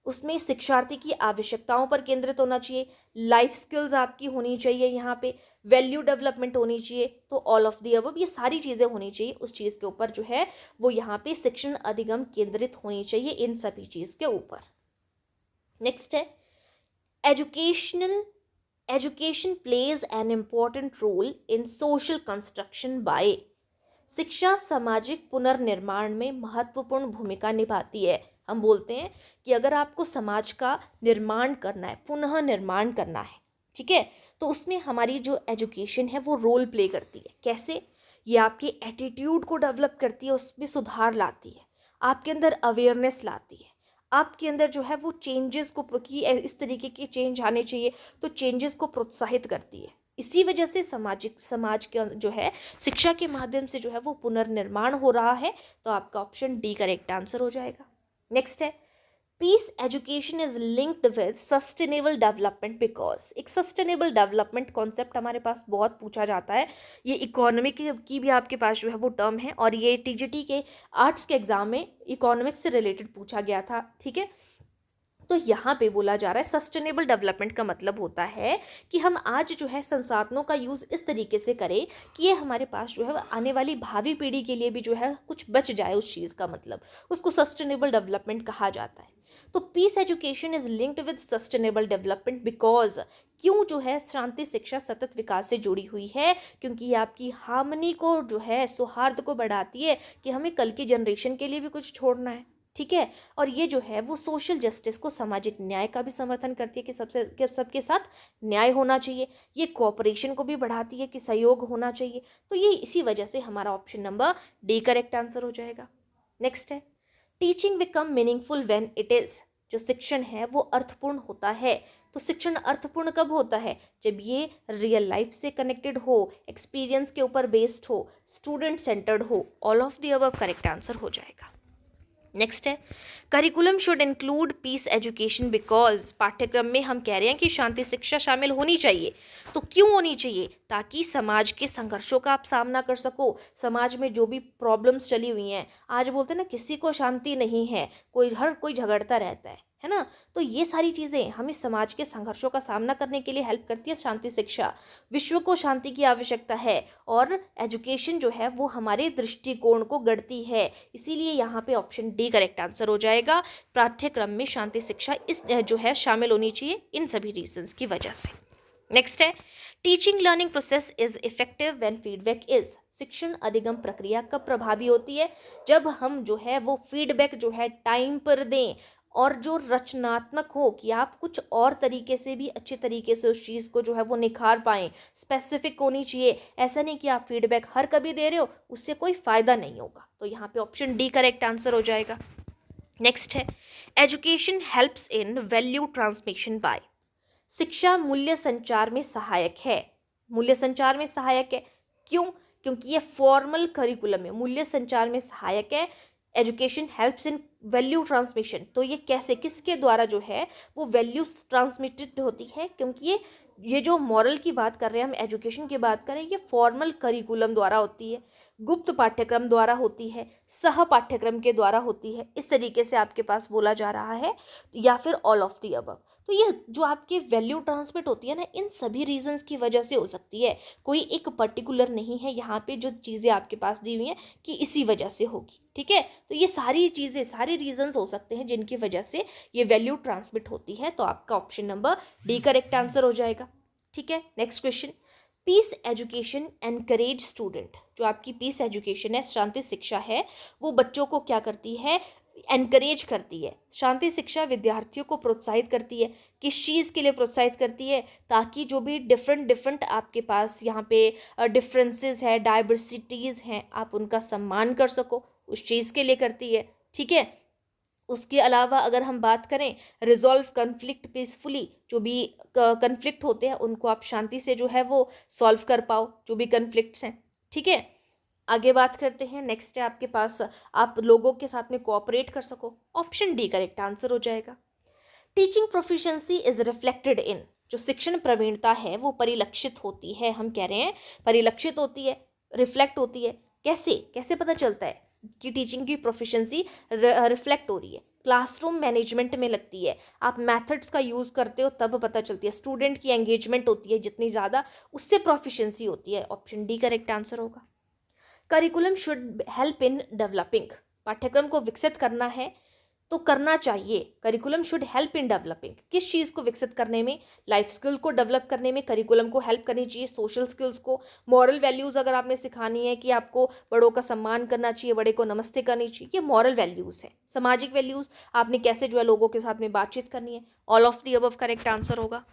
उसमें शिक्षार्थी की आवश्यकताओं पर केंद्रित होना चाहिए, लाइफ स्किल्स आपकी होनी चाहिए, यहाँ पे वैल्यू डेवलपमेंट होनी चाहिए। तो ऑल ऑफ द अबव ये सारी चीज़ें होनी चाहिए उस चीज़ के ऊपर जो है वो यहाँ पे शिक्षण अधिगम केंद्रित होनी चाहिए इन सभी चीज़ के ऊपर। नेक्स्ट है educational education plays an important role in social construction by. शिक्षा सामाजिक पुनर्निर्माण में महत्वपूर्ण भूमिका निभाती है। हम बोलते हैं कि अगर आपको समाज का निर्माण करना है, पुनः निर्माण करना है, ठीक है, तो उसमें हमारी जो एजुकेशन है वो रोल प्ले करती है। कैसे? ये आपके एटीट्यूड को डेवलप करती है, उसमें सुधार लाती है, आपके अंदर अवेयरनेस लाती है, आपके अंदर जो है वो चेंजेस को कि इस तरीके के चेंज आने चाहिए, तो चेंजेस को प्रोत्साहित करती है। इसी वजह से समाज के जो है शिक्षा के माध्यम से जो है वो पुनर्निर्माण हो रहा है। तो आपका ऑप्शन डी करेक्ट आंसर हो जाएगा। नेक्स्ट है peace education is linked with sustainable development because. एक सस्टेनेबल डेवलपमेंट कॉन्सेप्ट हमारे पास बहुत पूछा जाता है। ये इकोनॉमिक की भी आपके पास जो है वो टर्म है, और ये टीजीटी के आर्ट्स के एग्जाम में इकोनॉमिक्स से रिलेटेड पूछा गया था, ठीक है। तो यहाँ पे बोला जा रहा है सस्टेनेबल डेवलपमेंट का मतलब होता है कि हम आज जो है संसाधनों का यूज़ इस तरीके से करें कि ये हमारे पास जो है आने वाली भावी पीढ़ी के लिए भी जो है कुछ बच जाए, उस चीज़ का मतलब उसको सस्टेनेबल डेवलपमेंट कहा जाता है। तो peace education is linked with sustainable development because क्यों जो है शांति शिक्षा सतत विकास से जुड़ी हुई है, क्योंकि ये आपकी हार्मनी को जो है सौहार्द को बढ़ाती है कि हमें कल की जनरेशन के लिए भी कुछ छोड़ना है। ठीक है। और ये जो है वो सोशल जस्टिस को, सामाजिक न्याय का भी समर्थन करती है कि सबके साथ न्याय होना चाहिए। ये कोऑपरेशन को भी बढ़ाती है कि सहयोग होना चाहिए। तो ये इसी वजह से हमारा option number D correct answer हो जाएगा। नेक्स्ट है teaching become meaningful when it is. जो शिक्षण है वो अर्थपूर्ण होता है। तो शिक्षण अर्थपूर्ण कब होता है? जब ये रियल लाइफ से कनेक्टेड हो, एक्सपीरियंस के ऊपर बेस्ड हो, स्टूडेंट सेंटर्ड हो। All of the above correct answer हो जाएगा। नेक्स्ट है curriculum should include peace education because. पाठ्यक्रम में हम कह रहे हैं कि शांति शिक्षा शामिल होनी चाहिए। तो क्यों होनी चाहिए? ताकि समाज के संघर्षों का आप सामना कर सको। समाज में जो भी प्रॉब्लम्स चली हुई हैं, आज बोलते हैं ना किसी को शांति नहीं है, हर कोई झगड़ता रहता है ना। तो ये सारी चीज़ें हमें समाज के संघर्षों का सामना करने के लिए हेल्प करती है शांति शिक्षा। विश्व को शांति की आवश्यकता है और एजुकेशन जो है वो हमारे दृष्टिकोण को गढ़ती है। इसीलिए यहाँ पे ऑप्शन डी करेक्ट आंसर हो जाएगा। पाठ्यक्रम में शांति शिक्षा इस जो है शामिल होनी चाहिए इन सभी रीजंस की वजह से। नेक्स्ट है teaching learning process is effective when feedback is. शिक्षण अधिगम प्रक्रिया कब प्रभावी होती है? जब हम जो है वो फीडबैक जो है टाइम पर दें और जो रचनात्मक हो कि आप कुछ और तरीके से भी अच्छे तरीके से उस चीज़ को जो है वो निखार पाएँ। स्पेसिफिक होनी चाहिए। ऐसा नहीं कि आप फीडबैक हर कभी दे रहे हो, उससे कोई फ़ायदा नहीं होगा। तो यहाँ पे ऑप्शन डी करेक्ट आंसर हो जाएगा। नेक्स्ट है education helps in value transmission by. शिक्षा मूल्य संचार में सहायक है। मूल्य संचार में सहायक है क्यों? क्योंकि ये फॉर्मल करिकुलम में मूल्य संचार में सहायक है। Education helps in value transmission, तो ये कैसे, किसके द्वारा जो है वो वैल्यूज ट्रांसमिटेड होती है? क्योंकि ये जो मॉरल की बात कर रहे हैं हम, एजुकेशन की बात करें, ये फॉर्मल करिकुलम द्वारा होती है, गुप्त पाठ्यक्रम द्वारा होती है, सह पाठ्यक्रम के द्वारा होती है। इस तरीके से आपके पास बोला जा रहा है, या फिर ऑल ऑफ दी अबव। तो ये जो आपकी वैल्यू ट्रांसमिट होती है ना, इन सभी रीजंस की वजह से हो सकती है। कोई एक पर्टिकुलर नहीं है यहाँ पे जो चीज़ें आपके पास दी हुई हैं कि इसी वजह से होगी। ठीक है। तो ये सारी चीज़ें, सारे रीजंस हो सकते हैं जिनकी वजह से ये वैल्यू ट्रांसमिट होती है। तो आपका option number D correct answer हो जाएगा। ठीक है। Next question, peace education encourage student. जो आपकी पीस एजुकेशन है, शांति शिक्षा है, वो बच्चों को क्या करती है? एनकरेज करती है। शांति शिक्षा विद्यार्थियों को प्रोत्साहित करती है। किस चीज़ के लिए प्रोत्साहित करती है? ताकि जो भी डिफरेंट आपके पास यहाँ पे डिफरेंसेस है, डाइवर्सिटीज़ हैं, आप उनका सम्मान कर सको, उस चीज़ के लिए करती है। ठीक है। उसके अलावा अगर हम बात करें रिजॉल्व कन्फ्लिक्ट पीसफुली, जो भी कन्फ्लिक्ट होते हैं उनको आप शांति से जो है वो सॉल्व कर पाओ, जो भी कन्फ्लिक्ट्स हैं। ठीक है। आगे बात करते हैं। नेक्स्ट है आपके पास आप लोगों के साथ में कोऑपरेट कर सको। ऑप्शन डी करेक्ट आंसर हो जाएगा। Teaching proficiency is reflected in. जो शिक्षण प्रवीणता है वो परिलक्षित होती है, हम कह रहे हैं परिलक्षित होती है, रिफ्लेक्ट होती है। कैसे कैसे पता चलता है कि टीचिंग की प्रोफिशिएंसी रिफ्लेक्ट हो रही है? क्लासरूम मैनेजमेंट में लगती है, आप मेथड्स का यूज़ करते हो तब पता चलती है। स्टूडेंट की एंगेजमेंट होती है जितनी ज़्यादा, उससे प्रोफिशिएंसी होती है। ऑप्शन डी करेक्ट आंसर होगा। Curriculum should help in developing. पाठ्यक्रम को विकसित करना है तो करना चाहिए। Curriculum should help in developing, किस चीज़ को विकसित करने में? लाइफ स्किल को डेवलप करने में करिकुलम को हेल्प करनी चाहिए। सोशल स्किल्स को, मॉरल वैल्यूज़ अगर आपने सिखानी है कि आपको बड़ों का सम्मान करना चाहिए, बड़े को नमस्ते करनी चाहिए, ये मॉरल वैल्यूज़ है। सामाजिक वैल्यूज़, आपने कैसे जो है लोगों के साथ में बातचीत करनी है। All of the above correct answer होगा।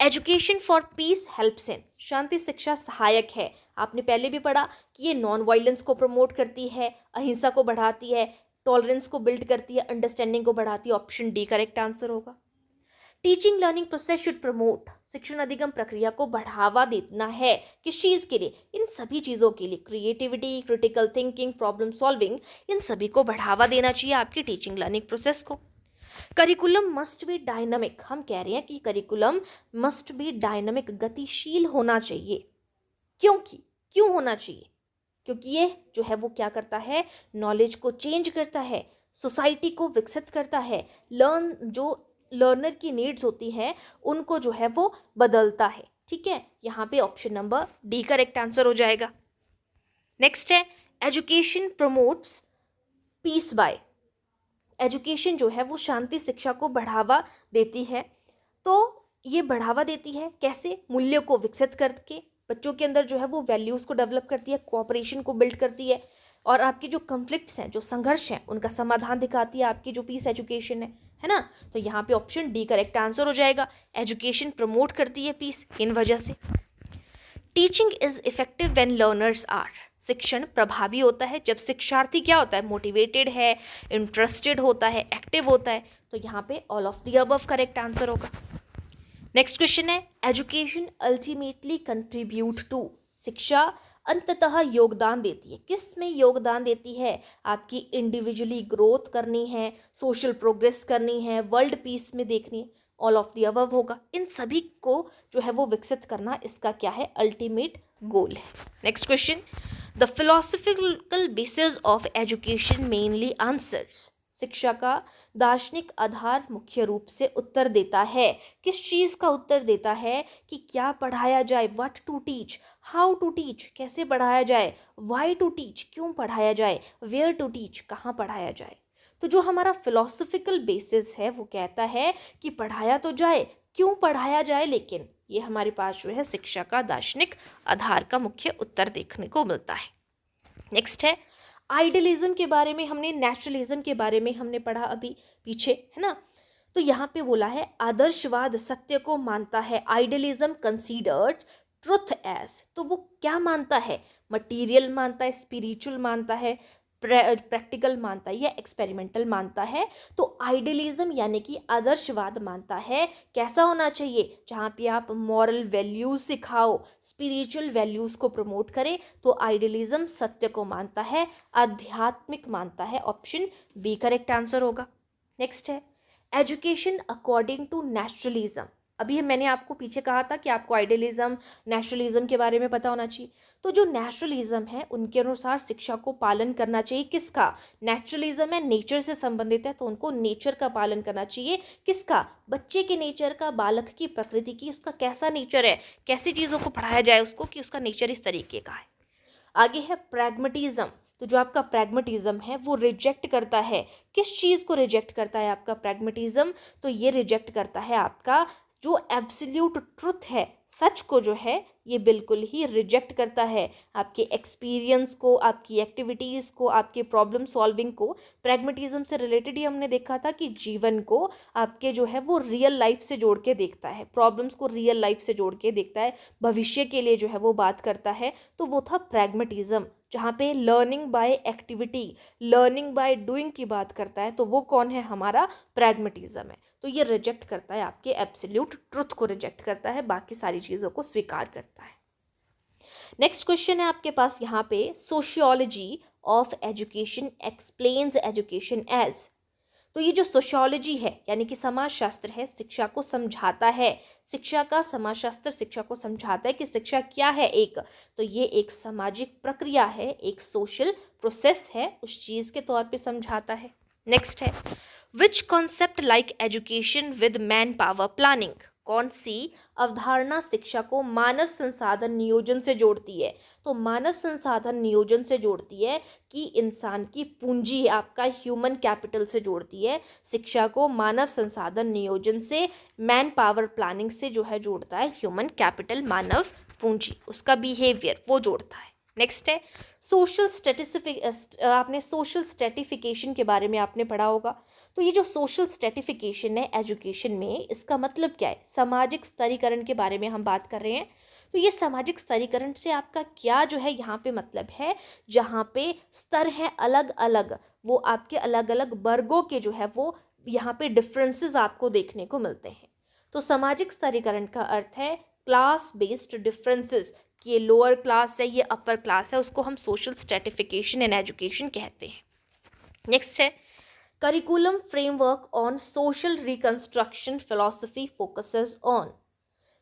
Education for peace helps in. शांति शिक्षा सहायक है। आपने पहले भी पढ़ा कि ये नॉन वायलेंस को प्रमोट करती है, अहिंसा को बढ़ाती है, टॉलरेंस को बिल्ड करती है, अंडरस्टैंडिंग को बढ़ाती है। ऑप्शन डी करेक्ट आंसर होगा। Teaching learning process should promote. शिक्षण अधिगम प्रक्रिया को बढ़ावा देना है। किस चीज़ के लिए? इन सभी चीज़ों के लिए। Creativity, critical thinking, problem solving, इन सभी को बढ़ावा देना चाहिए आपकी टीचिंग लर्निंग प्रोसेस को। Curriculum must be dynamic. हम कह रहे हैं कि करिकुलम मस्ट बी डायनामिक, गतिशील होना चाहिए। क्योंकि क्यों होना चाहिए? क्योंकि ये जो है वो क्या करता है? नॉलेज को चेंज करता है। सोसाइटी को विकसित करता है, लर्नर की नीड्स होती है उनको जो है वो बदलता है। ठीक है, यहाँ पे option number D correct answer हो जाएगा। नेक्स्ट है education promotes peace by. Education जो है वो शांति शिक्षा को बढ़ावा देती है। तो ये बढ़ावा देती है कैसे? मूल्य को विकसित करके बच्चों के अंदर जो है वो वैल्यूज को डेवलप करती है, कोऑपरेशन को बिल्ड करती है, और आपकी जो कॉन्फ्लिक्ट्स हैं, जो संघर्ष हैं, उनका समाधान दिखाती है आपकी जो पीस एजुकेशन है ना। तो यहाँ पे ऑप्शन डी करेक्ट आंसर हो जाएगा। एजुकेशन प्रमोट करती है पीस इन वजह से। Teaching is effective when learners are. शिक्षण प्रभावी होता है जब शिक्षार्थी क्या होता है? मोटिवेटेड है, इंटरेस्टेड होता है, एक्टिव होता है। तो यहाँ पे all of the above correct answer होगा। नेक्स्ट क्वेश्चन है एजुकेशन अल्टीमेटली कंट्रीब्यूट टू। शिक्षा अंततः योगदान देती है। किस में योगदान देती है? आपकी इंडिविजुअली ग्रोथ करनी है, सोशल प्रोग्रेस करनी है, वर्ल्ड पीस में देखनी है। ऑल ऑफ द अबव होगा। इन सभी को जो है वो विकसित करना इसका क्या है? अल्टीमेट गोल है। Next question, the philosophical basis of education mainly answers. शिक्षा का दार्शनिक आधार मुख्य रूप से उत्तर देता है। किस चीज़ का उत्तर देता है? कि क्या पढ़ाया जाए, what to teach, how to teach, कैसे पढ़ाया जाए, व्हाई टू टीच, क्यों पढ़ाया जाए, वेयर टू टीच, कहाँ पढ़ाया जाए। तो जो हमारा फिलोसफिकल बेसिस है वो कहता है कि पढ़ाया तो जाए, क्यों पढ़ाया जाए, लेकिन ये हमारे पास जो है शिक्षा का दार्शनिक आधार का मुख्य उत्तर देखने को मिलता है। नेक्स्ट है आइडियलिज्म के बारे में हमने, नेचुरलिज्म के बारे में हमने पढ़ा अभी पीछे, है ना। तो यहाँ पे बोला है आदर्शवाद सत्य को मानता है। Idealism considered truth as. तो वो क्या मानता है? मटीरियल मानता है, स्पिरिचुअल मानता है, प्रैक्टिकल मानता है या एक्सपेरिमेंटल मानता है। तो आइडियलिज्म यानी कि आदर्शवाद मानता है कैसा होना चाहिए? जहाँ पे आप मॉरल वैल्यूज सिखाओ, स्पिरिचुअल वैल्यूज को प्रमोट करे। तो आइडियलिज्म सत्य को मानता है, आध्यात्मिक मानता है। ऑप्शन बी करेक्ट आंसर होगा। नेक्स्ट है एजुकेशन अकॉर्डिंग टू नेचुरलिज्म। अभी मैंने आपको पीछे कहा था कि आपको आइडियलिज्म, नेचुरलिज्म के बारे में पता होना चाहिए। तो जो नेचुरलिज्म है उनके अनुसार शिक्षा को पालन करना चाहिए। किसका? नेचुरलिज्म है, नेचर से संबंधित है, तो उनको नेचर का पालन करना चाहिए। किसका? बच्चे के नेचर का, बालक की प्रकृति की, उसका कैसा नेचर है, कैसी चीज़ों को पढ़ाया जाए उसको कि उसका नेचर इस तरीके का है। आगे है प्रैग्मेटिज्म। तो जो आपका प्रैग्मेटिज्म है वो रिजेक्ट करता है। किस चीज़ को रिजेक्ट करता है आपका प्रैग्मेटिज्म? तो ये रिजेक्ट करता है आपका जो एब्सोल्यूट ट्रुथ है, सच को जो है ये बिल्कुल ही रिजेक्ट करता है। आपके एक्सपीरियंस को, आपकी एक्टिविटीज़ को, आपके प्रॉब्लम सॉल्विंग को। प्रैग्मेटिज्म से रिलेटेड ही हमने देखा था कि जीवन को आपके जो है वो रियल लाइफ से जोड़ के देखता है, प्रॉब्लम्स को रियल लाइफ से जोड़ के देखता है, भविष्य के लिए जो है वो बात करता है। तो वो था प्रैग्मेटिज्म। जहाँ पे learning by activity, learning by doing की बात करता है, तो वो कौन है? हमारा प्रैग्मेटिज्म है। तो ये रिजेक्ट करता है, आपके एब्सोल्यूट ट्रुथ को रिजेक्ट करता है, बाकी सारी चीज़ों को स्वीकार करता है। नेक्स्ट क्वेश्चन है आपके पास यहाँ पे, sociology of education explains education as. तो ये जो सोशियोलॉजी है यानी कि समाजशास्त्र है, शिक्षा को समझाता है। शिक्षा का समाजशास्त्र शिक्षा को समझाता है कि शिक्षा क्या है। एक तो ये एक सामाजिक प्रक्रिया है, एक सोशल प्रोसेस है, उस चीज़ के तौर पे समझाता है। नेक्स्ट है विच concept like education with man power planning. कौन सी अवधारणा शिक्षा को मानव संसाधन नियोजन से जोड़ती है? तो मानव संसाधन नियोजन से जोड़ती है कि इंसान की पूंजी, आपका ह्यूमन कैपिटल से जोड़ती है। शिक्षा को मानव संसाधन नियोजन से, मैन पावर प्लानिंग से जो है जोड़ता है ह्यूमन कैपिटल, मानव पूंजी, उसका बिहेवियर वो जोड़ता है। नेक्स्ट है सोशल आपने सोशल स्ट्रेटिफिकेशन के बारे में आपने पढ़ा होगा। तो ये जो सोशल स्ट्रेटिफिकेशन है एजुकेशन में, इसका मतलब क्या है? सामाजिक स्तरीकरण के बारे में हम बात कर रहे हैं। तो ये सामाजिक स्तरीकरण से आपका क्या जो है यहाँ पे मतलब है? जहाँ पे स्तर है अलग अलग, वो आपके अलग अलग वर्गों के जो है वो यहाँ पे डिफरेंसेस आपको देखने को मिलते हैं। तो सामाजिक स्तरीकरण का अर्थ है क्लास बेस्ड डिफरेंसेस, कि ये लोअर क्लास है, ये अपर क्लास है, उसको हम सोशल स्ट्रेटिफिकेशन इन एजुकेशन कहते हैं। नेक्स्ट है curriculum framework on social reconstruction philosophy focuses on.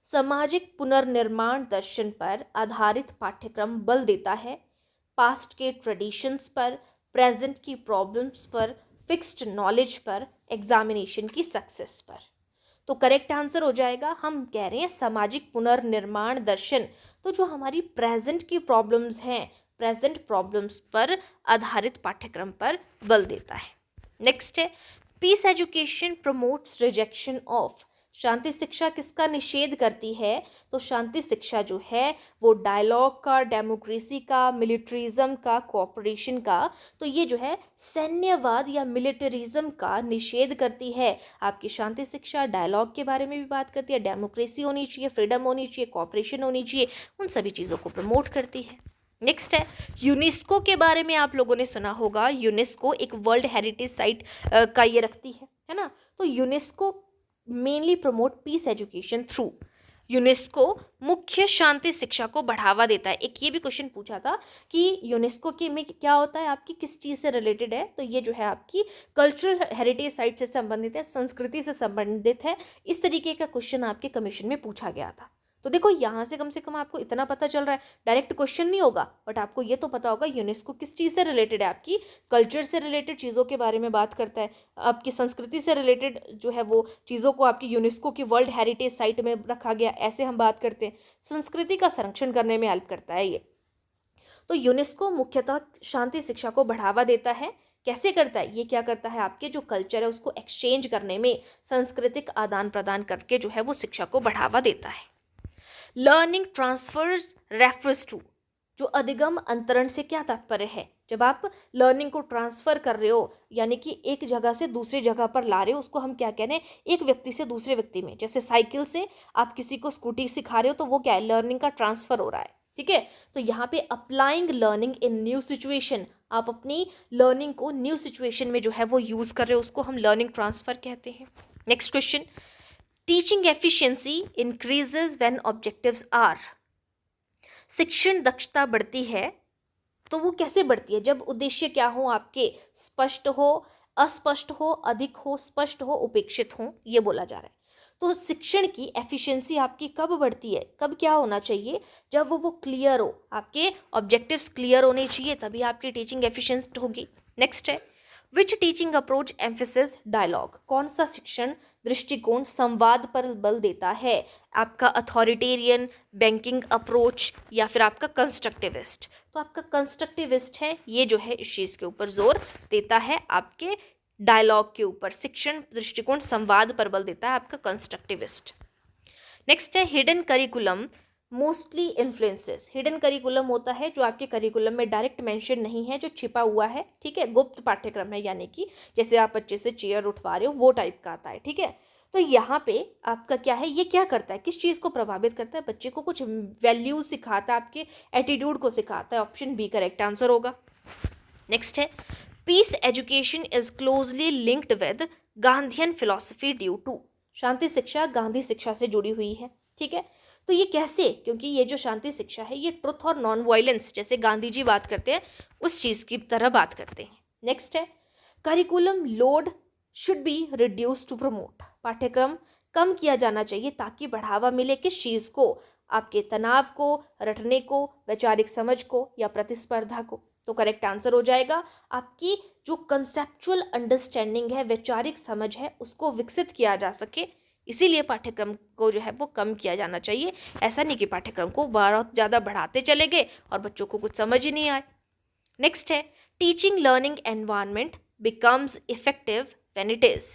सामाजिक पुनर्निर्माण दर्शन पर आधारित पाठ्यक्रम बल देता है पास्ट के ट्रेडिशंस पर, प्रेजेंट की प्रॉब्लम्स पर, फिक्स्ड नॉलेज पर, एग्जामिनेशन की सक्सेस पर। तो करेक्ट आंसर हो जाएगा, हम कह रहे हैं सामाजिक पुनर्निर्माण दर्शन। तो जो हमारी प्रेजेंट की प्रॉब्लम्स हैं, प्रेजेंट प्रॉब्लम्स पर आधारित पाठ्यक्रम पर बल देता है। नेक्स्ट है peace education promotes rejection of. शांति शिक्षा किसका निषेध करती है? तो शांति शिक्षा जो है वो डायलॉग का, डेमोक्रेसी का, मिलिट्रिज्म का, कोऑपरेशन का, तो ये जो है सैन्यवाद या मिलिटरिज्म का निषेध करती है। आपकी शांति शिक्षा डायलॉग के बारे में भी बात करती है, डेमोक्रेसी होनी चाहिए, फ्रीडम होनी चाहिए, कोऑपरेशन होनी चाहिए, उन सभी चीज़ों को प्रमोट करती है। नेक्स्ट है यूनेस्को के बारे में आप लोगों ने सुना होगा। यूनेस्को एक वर्ल्ड हेरिटेज साइट का ये रखती है ना। तो UNESCO mainly promote peace education through. UNESCO मुख्य शांति शिक्षा को बढ़ावा देता है। एक ये भी क्वेश्चन पूछा था कि यूनेस्को के में क्या होता है, आपकी किस चीज़ से रिलेटेड है? तो ये जो है आपकी कल्चरल हेरिटेज साइट से संबंधित है, संस्कृति से संबंधित है। इस तरीके का क्वेश्चन आपके कमीशन में पूछा गया था। तो देखो यहाँ से कम आपको इतना पता चल रहा है, डायरेक्ट क्वेश्चन नहीं होगा बट आपको ये तो पता होगा यूनेस्को किस चीज़ से रिलेटेड है, आपकी कल्चर से रिलेटेड चीज़ों के बारे में बात करता है, आपकी संस्कृति से रिलेटेड जो है वो चीज़ों को आपकी यूनेस्को की वर्ल्ड हेरिटेज साइट में रखा गया, ऐसे हम बात करते हैं। संस्कृति का संरक्षण करने में हेल्प करता है ये। तो यूनेस्को मुख्यतः शांति शिक्षा को बढ़ावा देता है। कैसे करता है? ये क्या करता है, आपके जो कल्चर है उसको एक्सचेंज करने में, सांस्कृतिक आदान प्रदान करके जो है वो शिक्षा को बढ़ावा देता है। Learning transfers refers to. जो अधिगम अंतरण से क्या तात्पर्य है? जब आप लर्निंग को ट्रांसफर कर रहे हो, यानी कि एक जगह से दूसरी जगह पर ला रहे हो, उसको हम क्या कह रहे हैं, एक व्यक्ति से दूसरे व्यक्ति में। जैसे साइकिल से आप किसी को स्कूटी सिखा रहे हो तो वो क्या है, लर्निंग का ट्रांसफर हो रहा है। ठीक है, तो यहाँ पे अप्लाइंग लर्निंग इन न्यू सिचुएशन, आप अपनी लर्निंग को न्यू सिचुएशन में जो है वो यूज कर रहे हो, उसको हम लर्निंग ट्रांसफर कहते हैं। Next question, teaching efficiency increases when objectives are. शिक्षण दक्षता बढ़ती है तो वो कैसे बढ़ती है? जब उद्देश्य क्या हो आपके, स्पष्ट हो, अस्पष्ट हो, अधिक हो, स्पष्ट हो, उपेक्षित हो, ये बोला जा रहा है। तो शिक्षण की एफिशिएंसी आपकी कब बढ़ती है, कब क्या होना चाहिए? जब वो क्लियर हो, आपके ऑब्जेक्टिव्स क्लियर होने चाहिए, तभी आपकी टीचिंग एफिशिएंट होगी। नेक्स्ट है which teaching approach emphasis dialogue. कौन सा शिक्षण दृष्टिकोण संवाद पर बल देता है? आपका अथॉरिटेरियन, बैंकिंग अप्रोच, या फिर आपका कंस्ट्रक्टिविस्ट? तो आपका कंस्ट्रक्टिविस्ट है, ये जो है इस चीज़ के ऊपर जोर देता है, आपके डायलॉग के ऊपर। शिक्षण दृष्टिकोण संवाद पर बल देता है आपका कंस्ट्रक्टिविस्ट। नेक्स्ट है hidden curriculum mostly influences. Hidden curriculum होता है जो आपके करिकुलम में डायरेक्ट मेंशन नहीं है, जो छिपा हुआ है। ठीक है, गुप्त पाठ्यक्रम है, यानी कि जैसे आप बच्चे से चेयर उठवा रहे हो वो टाइप का आता है। ठीक है, तो यहाँ पे आपका क्या है, ये क्या करता है, किस चीज़ को प्रभावित करता है? बच्चे को कुछ वैल्यूज सिखाता है, आपके एटीट्यूड को सिखाता है। ऑप्शन बी करेक्ट आंसर होगा। नेक्स्ट है peace education is closely linked with Gandhian philosophy due to. शांति शिक्षा गांधी शिक्षा से जुड़ी हुई है। ठीक है, तो ये कैसे? क्योंकि ये जो शांति शिक्षा है ये ट्रुथ और नॉन वायलेंस, जैसे गांधी जी बात करते हैं उस चीज़ की तरह बात करते हैं। नेक्स्ट है curriculum load should be reduce to promote. पाठ्यक्रम कम किया जाना चाहिए ताकि बढ़ावा मिले किस चीज़ को? आपके तनाव को, रटने को, वैचारिक समझ को, या प्रतिस्पर्धा को? तो करेक्ट आंसर हो जाएगा आपकी जो कंसेप्चुअल अंडरस्टैंडिंग है, वैचारिक समझ है, उसको विकसित किया जा सके, इसीलिए पाठ्यक्रम को जो है वो कम किया जाना चाहिए। ऐसा नहीं कि पाठ्यक्रम को बहुत ज़्यादा बढ़ाते चले गए और बच्चों को कुछ समझ ही नहीं आए। नेक्स्ट है teaching learning environment becomes effective when it is.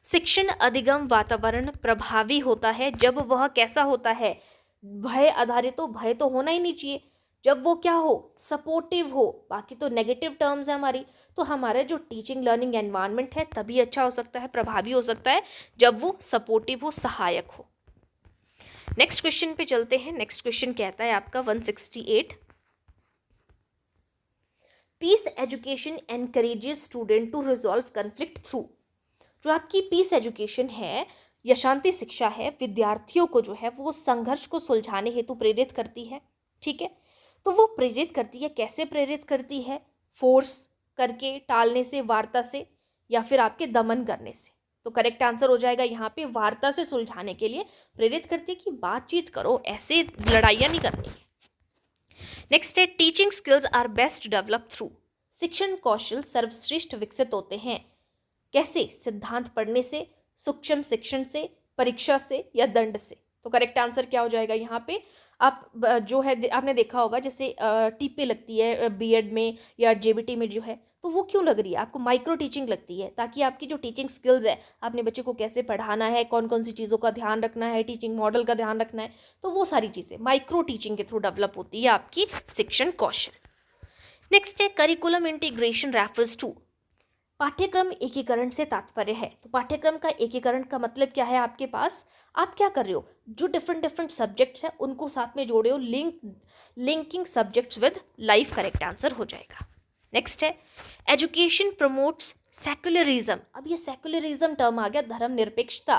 शिक्षण अधिगम वातावरण प्रभावी होता है जब वह कैसा होता है? भय आधारित। तो भय तो होना ही नहीं चाहिए। जब वो क्या हो, सपोर्टिव हो। बाकी तो नेगेटिव टर्म्स है हमारी। तो हमारा जो टीचिंग लर्निंग एनवायरनमेंट है तभी अच्छा हो सकता है, प्रभावी हो सकता है, जब वो सपोर्टिव हो, सहायक हो। नेक्स्ट क्वेश्चन पे चलते हैं। नेक्स्ट क्वेश्चन कहता है आपका 168, peace education encourages student to resolve conflict through. जो आपकी पीस एजुकेशन है या शांति शिक्षा है, विद्यार्थियों को जो है वो संघर्ष को सुलझाने हेतु प्रेरित करती है। ठीक है, तो वो प्रेरित करती है, कैसे प्रेरित करती है? फोर्स करके, टालने से, वार्ता से, या फिर आपके दमन करने से? तो करेक्ट आंसर हो जाएगा यहाँ पे वार्ता से सुलझाने के लिए प्रेरित करती है कि बातचीत करो, ऐसे लड़ाइयाँ नहीं करनी है। नेक्स्ट है teaching skills are best develop through. शिक्षण कौशल सर्वश्रेष्ठ विकसित होते हैं कैसे? सिद्धांत पढ़ने से, सूक्ष्म शिक्षण से, परीक्षा से या दंड से। तो करेक्ट आंसर क्या हो जाएगा यहाँ पे? आप जो है आपने देखा होगा जैसे टीपे लगती है बीएड में या जेबीटी में जो है, तो वो क्यों लग रही है? आपको माइक्रो टीचिंग लगती है ताकि आपकी जो टीचिंग स्किल्स है, आपने बच्चे को कैसे पढ़ाना है, कौन कौन सी चीज़ों का ध्यान रखना है, टीचिंग मॉडल का ध्यान रखना है, तो वो सारी चीज़ें माइक्रो टीचिंग के थ्रू डेवलप होती है आपकी शिक्षण कौशल। नेक्स्ट है करिकुलम इंटीग्रेशन रेफर्स टू। पाठ्यक्रम एकीकरण से तात्पर्य है। तो पाठ्यक्रम का एकीकरण का मतलब क्या है? आपके पास आप क्या कर रहे हो, जो डिफरेंट डिफरेंट सब्जेक्ट्स हैं उनको साथ में जोड़े हो, linking subjects with life. Correct answer हो जाएगा। नेक्स्ट है एजुकेशन प्रमोट्स सेक्युलरिज्म। अब ये सेक्युलरिज्म टर्म आ गया, धर्मनिरपेक्षता।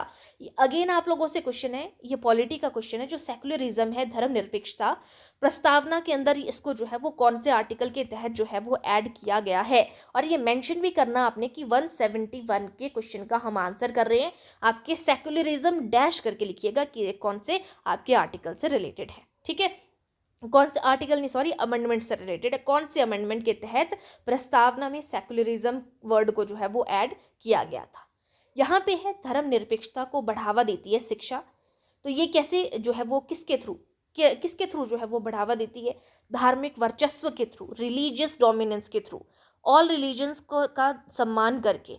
अगेन आप लोगों से क्वेश्चन है, ये पॉलिटी का क्वेश्चन है। जो सेक्युलरिज्म है, धर्मनिरपेक्षता, प्रस्तावना के अंदर इसको जो है वो कौन से आर्टिकल के तहत जो है वो ऐड किया गया है? और ये मेंशन भी करना आपने कि 171 के क्वेश्चन का हम आंसर कर रहे हैं। आपके सेक्युलरिज्म डैश करके लिखिएगा कि कौन से आपके आर्टिकल से रिलेटेड है। ठीक है, कौन से आर्टिकल नहीं, सॉरी, अमेंडमेंट से रिलेटेड है। कौन से अमेंडमेंट के तहत प्रस्तावना में सेक्युलरिज्म वर्ड को जो है वो ऐड किया गया था? यहाँ पे है धर्मनिरपेक्षता को बढ़ावा देती है शिक्षा। तो ये कैसे जो है वो किसके थ्रू जो है वो बढ़ावा देती है? धार्मिक वर्चस्व के थ्रू, रिलीजियस डोमिनेंस के थ्रू, ऑल रिलीजन्स को का सम्मान करके,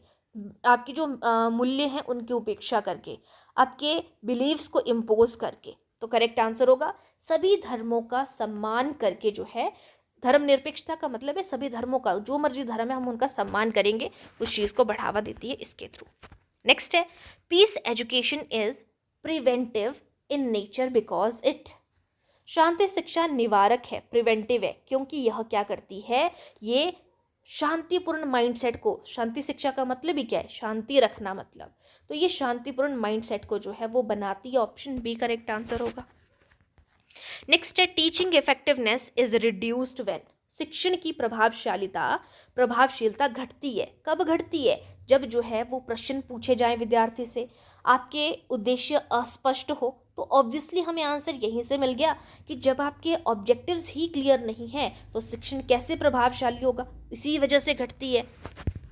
आपकी जो मूल्य हैं उनकी उपेक्षा करके, आपके बिलीव्स को इम्पोज करके। तो करेक्ट आंसर होगा सभी धर्मों का सम्मान करके जो है। धर्मनिरपेक्षता का मतलब है सभी धर्मों का, जो मर्जी धर्म है हम उनका सम्मान करेंगे, उस चीज़ को बढ़ावा देती है इसके थ्रू। नेक्स्ट है peace education is preventive in nature because it. शांति शिक्षा निवारक है, प्रिवेंटिव है, क्योंकि यह क्या करती है? ये शांतिपूर्ण माइंडसेट को, शांति शिक्षा का मतलब ही क्या है? शांति रखना मतलब। तो ये शांतिपूर्ण माइंडसेट को जो है वो बनाती है। ऑप्शन बी करेक्ट आंसर होगा। नेक्स्ट है teaching effectiveness is reduced when. शिक्षण की प्रभावशीलता घटती है। कब घटती है? जब जो है वो प्रश्न पूछे जाएं विद्यार्थी से, आपके उद्देश्य अस्पष्ट हो। तो ऑब्वियसली हमें आंसर यहीं से मिल गया कि जब आपके ऑब्जेक्टिव्स ही क्लियर नहीं है तो शिक्षण कैसे प्रभावशाली होगा? इसी वजह से घटती है।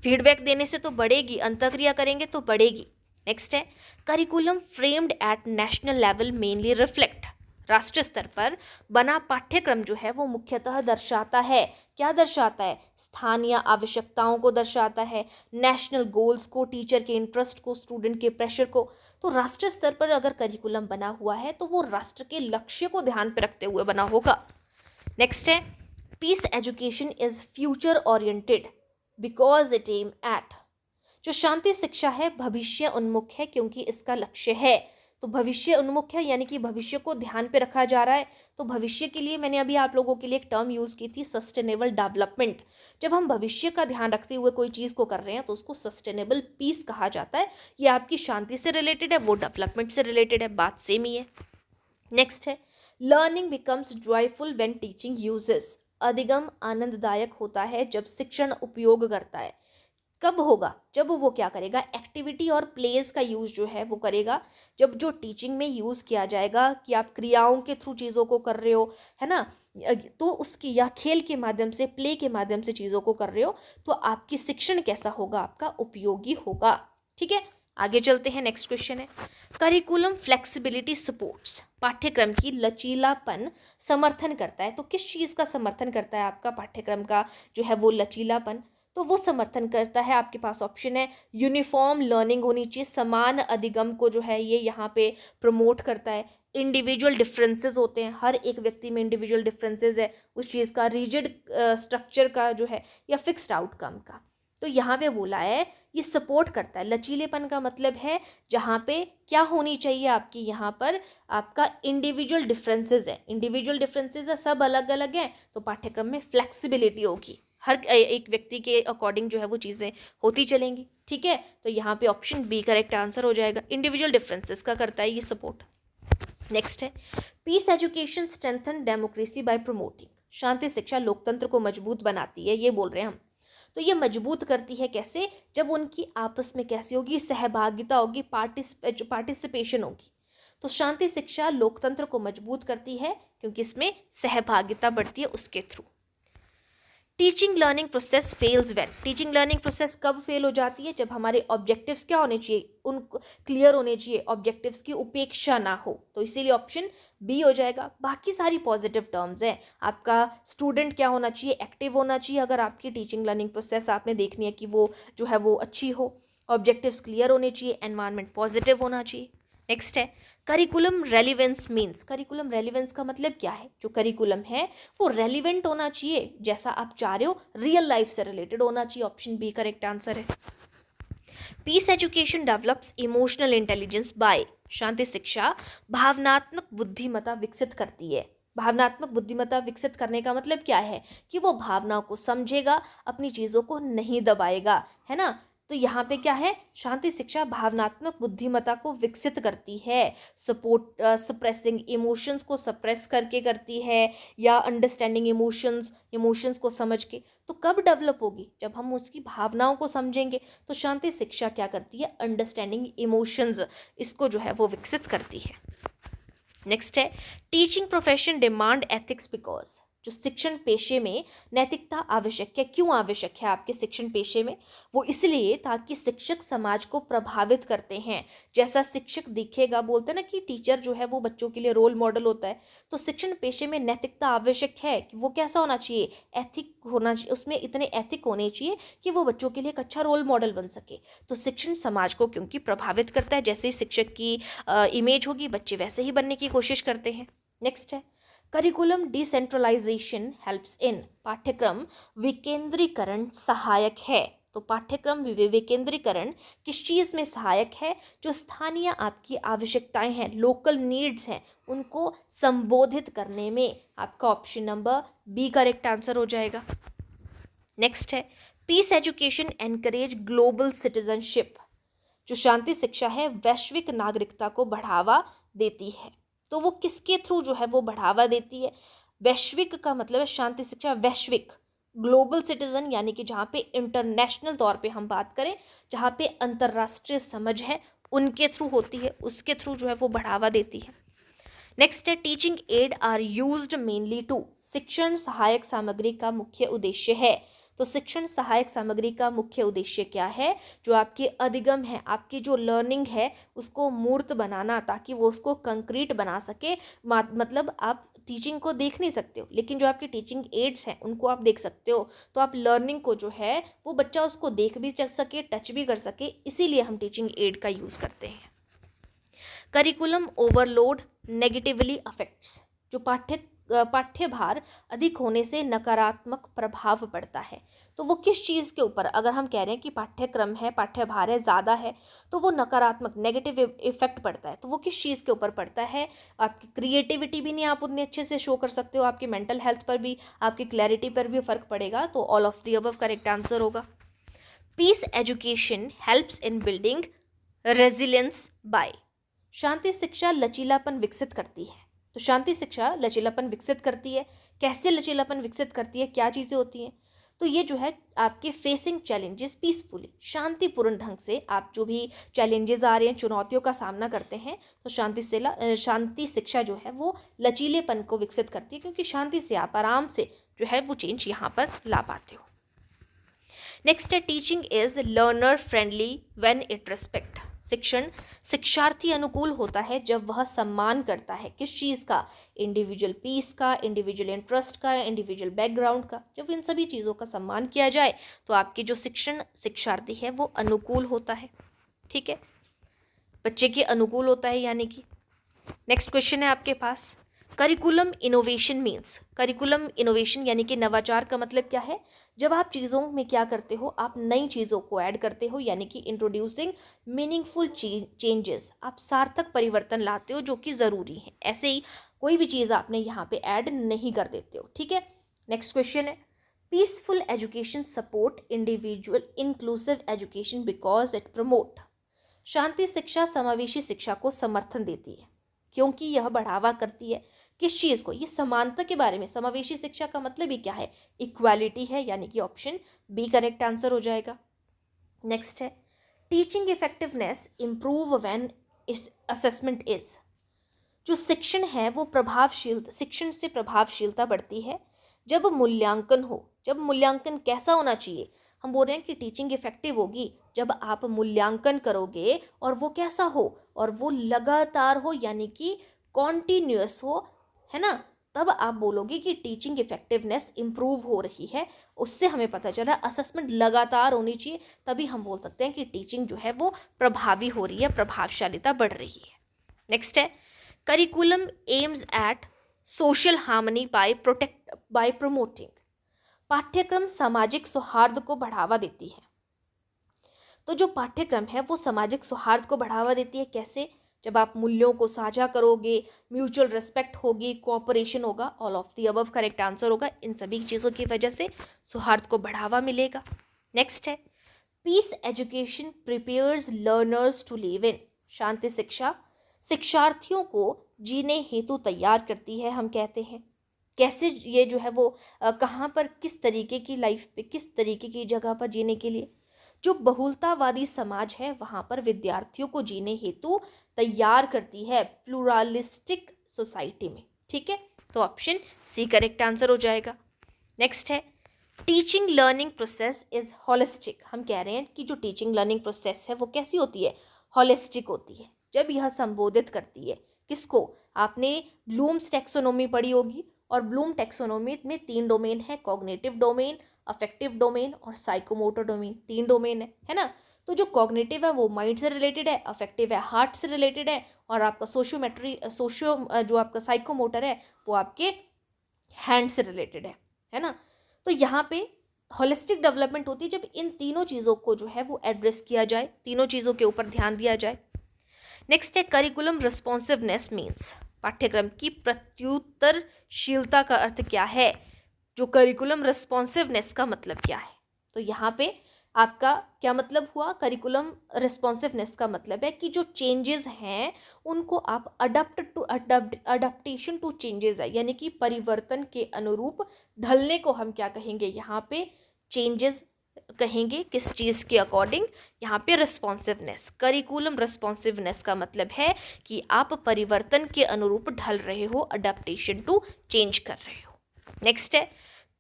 फीडबैक देने से तो बढ़ेगी, अंतःक्रिया करेंगे तो बढ़ेगी। नेक्स्ट है curriculum framed at national level mainly reflect. राष्ट्रीय स्तर पर बना पाठ्यक्रम जो है वो मुख्यतः दर्शाता है, क्या दर्शाता है? स्थानीय आवश्यकताओं को दर्शाता है, नेशनल गोल्स को, टीचर के इंटरेस्ट को, स्टूडेंट के प्रेशर को। तो राष्ट्रीय स्तर पर अगर करिकुलम बना हुआ है तो वो राष्ट्र के लक्ष्य को ध्यान पर रखते हुए बना होगा। नेक्स्ट है peace education is future oriented because it aim at. जो शांति शिक्षा है भविष्य उन्मुख है क्योंकि इसका लक्ष्य है। तो भविष्य उन्मुख है यानी कि भविष्य को ध्यान पे रखा जा रहा है। तो भविष्य के लिए मैंने अभी आप लोगों के लिए एक टर्म यूज की थी, सस्टेनेबल डेवलपमेंट। जब हम भविष्य का ध्यान रखते हुए कोई चीज को कर रहे हैं तो उसको सस्टेनेबल पीस कहा जाता है। ये आपकी शांति से रिलेटेड है, वो डेवलपमेंट से रिलेटेड है, बात सेम ही है। नेक्स्ट है learning becomes joyful when teaching uses. अधिगम आनंददायक होता है जब शिक्षण उपयोग करता है। कब होगा? जब वो क्या करेगा? एक्टिविटी और प्लेस का यूज जो है वो करेगा। जब जो टीचिंग में यूज किया जाएगा कि आप क्रियाओं के थ्रू चीज़ों को कर रहे हो, है ना, तो उसकी, या खेल के माध्यम से, प्ले के माध्यम से चीज़ों को कर रहे हो, तो आपकी शिक्षण कैसा होगा? आपका उपयोगी होगा। ठीक है, आगे चलते हैं। नेक्स्ट क्वेश्चन है करिकुलम फ्लेक्सिबिलिटी सपोर्ट्स। पाठ्यक्रम की लचीलापन समर्थन करता है। तो किस चीज़ का समर्थन करता है आपका पाठ्यक्रम का जो है वो लचीलापन? तो वो समर्थन करता है, आपके पास ऑप्शन है, यूनिफॉर्म लर्निंग होनी चाहिए, समान अधिगम को जो है ये यहाँ पे प्रमोट करता है। इंडिविजुअल डिफरेंसेस होते हैं, हर एक व्यक्ति में इंडिविजुअल डिफरेंसेस है उस चीज़ का, रिजिड स्ट्रक्चर का जो है या फिक्स्ड आउटकम का। तो यहाँ पे बोला है ये सपोर्ट करता है। लचीलेपन का मतलब है जहाँ पे क्या होनी चाहिए आपकी, यहाँ पर आपका इंडिविजुअल डिफरेंसेस है, इंडिविजुअल डिफरेंसेस है, सब अलग अलग हैं, तो पाठ्यक्रम में फ्लेक्सिबिलिटी होगी, हर एक व्यक्ति के अकॉर्डिंग जो है वो चीज़ें होती चलेंगी। ठीक है, तो यहाँ पे ऑप्शन बी करेक्ट आंसर हो जाएगा, इंडिविजुअल डिफरेंसेस का करता है ये सपोर्ट। नेक्स्ट है peace education strengthen democracy by promoting. शांति शिक्षा लोकतंत्र को मजबूत बनाती है, ये बोल रहे हैं हम। तो ये मजबूत करती है कैसे? जब उनकी आपस में कैसी होगी? सहभागिता होगी, पार्टिसिपेशन होगी। तो शांति शिक्षा लोकतंत्र को मजबूत करती है क्योंकि इसमें सहभागिता बढ़ती है उसके through. Teaching learning process fails when, teaching learning process कब फेल हो जाती है? जब हमारे ऑब्जेक्टिव्स क्या होने चाहिए, उन क्लियर होने चाहिए, ऑब्जेक्टिव्स की उपेक्षा ना हो। तो इसीलिए ऑप्शन बी हो जाएगा। बाकी सारी पॉजिटिव टर्म्स हैं। आपका स्टूडेंट क्या होना चाहिए? एक्टिव होना चाहिए। अगर आपकी टीचिंग लर्निंग प्रोसेस आपने देखनी है कि वो जो है वो अच्छी हो, ऑब्जेक्टिव्स क्लियर होने चाहिए, एनवायरनमेंट पॉजिटिव होना चाहिए। नेक्स्ट है curriculum relevance means, curriculum relevance का मतलब क्या है? जो करिकुलम है वो रेलिवेंट होना चाहिए, जैसा आप चाह रहे हो रियल लाइफ से रिलेटेड होना चाहिए। ऑप्शन बी करेक्ट आंसर है। Peace education develops emotional intelligence by, शांति शिक्षा भावनात्मक बुद्धिमत्ता विकसित करती है। भावनात्मक बुद्धिमत्ता विकसित करने का मतलब क्या है? कि वो भावनाओं को समझेगा, अपनी चीज़ों को नहीं दबाएगा, है ना। तो यहाँ पे क्या है? शांति शिक्षा भावनात्मक बुद्धिमत्ता को विकसित करती है। सपोर्ट सप्रेसिंग इमोशंस को सप्रेस करके करती है, या अंडरस्टैंडिंग इमोशंस, इमोशंस को समझ के। तो कब डेवलप होगी? जब हम उसकी भावनाओं को समझेंगे। तो शांति शिक्षा क्या करती है? अंडरस्टैंडिंग इमोशंस, इसको जो है वो विकसित करती है। नेक्स्ट है teaching profession demand ethics because, जो शिक्षण पेशे में नैतिकता आवश्यक है। क्यों आवश्यक है आपके शिक्षण पेशे में? वो इसलिए ताकि शिक्षक समाज को प्रभावित करते हैं। जैसा शिक्षक दिखेगा, बोलते हैं ना कि टीचर जो है वो बच्चों के लिए रोल मॉडल होता है। तो शिक्षण पेशे में नैतिकता आवश्यक है कि वो कैसा होना चाहिए? एथिक होना चाहिए, उसमें इतने एथिक होने चाहिए कि वो बच्चों के लिए एक अच्छा रोल मॉडल बन सके। तो शिक्षण समाज को क्योंकि प्रभावित करता है, जैसे शिक्षक की इमेज होगी, बच्चे वैसे ही बनने की कोशिश करते हैं। नेक्स्ट है करिकुलम डिसेंट्रलाइजेशन हेल्प्स इन, पाठ्यक्रम विकेंद्रीकरण सहायक है। तो पाठ्यक्रम विकेंद्रीकरण किस चीज़ में सहायक है? जो स्थानीय आपकी आवश्यकताएं हैं, लोकल नीड्स हैं, उनको संबोधित करने में। आपका option number B correct answer हो जाएगा। नेक्स्ट है peace education encourage global citizenship, जो शांति शिक्षा है वैश्विक नागरिकता को बढ़ावा देती है। तो वो किसके थ्रू जो है वो बढ़ावा देती है? वैश्विक का मतलब है शांति शिक्षा वैश्विक, ग्लोबल सिटीजन यानी कि जहाँ पे इंटरनेशनल तौर पे हम बात करें, जहाँ पे अंतर्राष्ट्रीय समझ है, उनके थ्रू होती है, उसके थ्रू जो है वो बढ़ावा देती है। नेक्स्ट है teaching aid are used mainly to, शिक्षण सहायक सामग्री का मुख्य उद्देश्य है। तो शिक्षण सहायक सामग्री का मुख्य उद्देश्य क्या है? जो आपकी अधिगम है, आपकी जो लर्निंग है, उसको मूर्त बनाना, ताकि वो उसको कंक्रीट बना सके। मतलब आप टीचिंग को देख नहीं सकते हो, लेकिन जो आपकी टीचिंग एड्स हैं उनको आप देख सकते हो। तो आप लर्निंग को जो है वो बच्चा उसको देख भी सके, टच भी कर सके, इसीलिए हम टीचिंग एड का यूज़ करते हैं। करिकुलम ओवरलोड नेगेटिवली अफेक्ट्स, जो पाठ्यभार अधिक होने से नकारात्मक प्रभाव पड़ता है। तो वो किस चीज़ के ऊपर? अगर हम कह रहे हैं कि पाठ्यक्रम है, पाठ्यभार है, ज़्यादा है, तो वो नकारात्मक नेगेटिव इफेक्ट पड़ता है। तो वो किस चीज़ के ऊपर पड़ता है? आपकी क्रिएटिविटी भी नहीं आप उतने अच्छे से शो कर सकते हो, आपकी मेंटल हेल्थ पर भी, आपकी क्लैरिटी पर भी फर्क पड़ेगा। तो all of the above correct answer होगा। Peace education helps in building resilience by, शांति शिक्षा लचीलापन विकसित करती है। तो शांति शिक्षा लचीलापन विकसित करती है। कैसे लचीलापन विकसित करती है? क्या चीज़ें होती हैं? तो ये जो है आपके फेसिंग चैलेंजेस पीसफुली, शांतिपूर्ण ढंग से आप जो भी चैलेंजेस आ रहे हैं, चुनौतियों का सामना करते हैं, तो शांति शिक्षा जो है वो लचीलेपन को विकसित करती है, क्योंकि शांति से आप आराम से जो है वो चेंज यहाँ पर ला पाते हो। नेक्स्ट है teaching is learner friendly when it respect, शिक्षण शिक्षार्थी अनुकूल होता है जब वह सम्मान करता है। किस चीज़ का? इंडिविजुअल पीस का, इंडिविजुअल इंटरेस्ट का, इंडिविजुअल बैकग्राउंड का। जब इन सभी चीज़ों का सम्मान किया जाए तो आपकी जो शिक्षार्थी है वो अनुकूल होता है। ठीक है, बच्चे के अनुकूल होता है यानी कि। नेक्स्ट क्वेश्चन है आपके पास, curriculum innovation means, curriculum innovation यानी कि नवाचार का मतलब क्या है? जब आप चीज़ों में क्या करते हो, आप नई चीज़ों को ऐड करते हो, यानी कि इंट्रोड्यूसिंग मीनिंगफुल चेंजेस, आप सार्थक परिवर्तन लाते हो जो कि ज़रूरी है। ऐसे ही कोई भी चीज़ आपने यहाँ पे ऐड नहीं कर देते हो। ठीक है, नेक्स्ट क्वेश्चन है peaceful education support individual inclusive education because it promote, शांति शिक्षा समावेशी शिक्षा को समर्थन देती है क्योंकि यह बढ़ावा करती है किस चीज़ को? ये समानता के बारे में। समावेशी शिक्षा का मतलब ही क्या है? इक्वालिटी है, यानी कि ऑप्शन बी करेक्ट आंसर हो जाएगा। नेक्स्ट है teaching effectiveness improve when assessment is, जो शिक्षण है वो शिक्षण से प्रभावशीलता बढ़ती है जब मूल्यांकन हो। जब मूल्यांकन कैसा होना चाहिए, हम बोल रहे हैं कि टीचिंग इफेक्टिव होगी जब आप मूल्यांकन करोगे और वो कैसा हो, और वो लगातार हो, यानी कि कॉन्टिन्यूअस हो, है ना। तब आप बोलोगे कि टीचिंग इफेक्टिवनेस इंप्रूव हो रही है। उससे हमें पता चला असेसमेंट लगातार होनी चाहिए, तभी हम बोल सकते हैं कि टीचिंग जो है वो प्रभावी हो रही है, प्रभावशालिता बढ़ रही है। नेक्स्ट है curriculum aims at social harmony bye promoting. पाठ्यक्रम सामाजिक सौहार्द को बढ़ावा देती है। तो जो पाठ्यक्रम है वो सामाजिक सौहार्द को बढ़ावा देती है। कैसे? जब आप मूल्यों को साझा करोगे, म्यूचुअल रिस्पेक्ट होगी, कोऑपरेशन होगा, all of the above correct answer होगा। इन सभी चीज़ों की वजह से सौहार्द को बढ़ावा मिलेगा। नेक्स्ट है peace education prepares learners to live in. शांति शिक्षा शिक्षार्थियों को जीने हेतु तैयार करती है, हम कहते हैं। कैसे ये जो है वो कहाँ पर, किस तरीके की लाइफ पे, किस तरीके की जगह पर जीने के लिए? जो बहुलतावादी समाज है वहाँ पर विद्यार्थियों को जीने हेतु तैयार करती है, प्लूरालिस्टिक सोसाइटी में। ठीक है, तो ऑप्शन सी करेक्ट आंसर हो जाएगा। नेक्स्ट है teaching learning process is holistic. हम कह रहे हैं कि जो टीचिंग लर्निंग प्रोसेस है वो कैसी होती है? हॉलिस्टिक होती है। जब यह संबोधित करती है किसको? आपने ब्लूम्स टैक्सोनॉमी पढ़ी होगी, और ब्लूम टैक्सोनॉमी में 3 डोमेन है, कॉग्निटिव डोमेन, अफेक्टिव डोमेन और साइकोमोटर डोमेन। 3 डोमेन है ना। तो जो कॉग्निटिव है वो माइंड से रिलेटेड है, अफेक्टिव है हार्ट से रिलेटेड है, और आपका जो आपका साइकोमोटर है वो आपके हैंड से रिलेटेड है ना। तो यहाँ पे होलिस्टिक डेवलपमेंट होती है जब इन तीनों चीज़ों को जो है वो एड्रेस किया जाए, तीनों चीज़ों के ऊपर ध्यान दिया जाए। नेक्स्ट है करिकुलम रिस्पॉन्सिवनेस मीन्स। पाठ्यक्रम की प्रत्युत्तरशीलता का अर्थ क्या है? जो करिकुलम रिस्पॉन्सिवनेस का मतलब क्या है? तो यहाँ पे आपका क्या मतलब हुआ? करिकुलम रिस्पॉन्सिवनेस का मतलब है कि जो चेंजेस हैं उनको आप अडप्टेशन टू चेंजेस है, यानी कि परिवर्तन के अनुरूप ढलने को हम क्या कहेंगे? यहाँ पे चेंजेस कहेंगे। किस चीज़ के अकॉर्डिंग? यहाँ पे रिस्पॉन्सिवनेस, करिकुलम रिस्पॉन्सिवनेस का मतलब है कि आप परिवर्तन के अनुरूप ढल रहे हो, अडप्टेशन टू चेंज कर रहे हो। नेक्स्ट है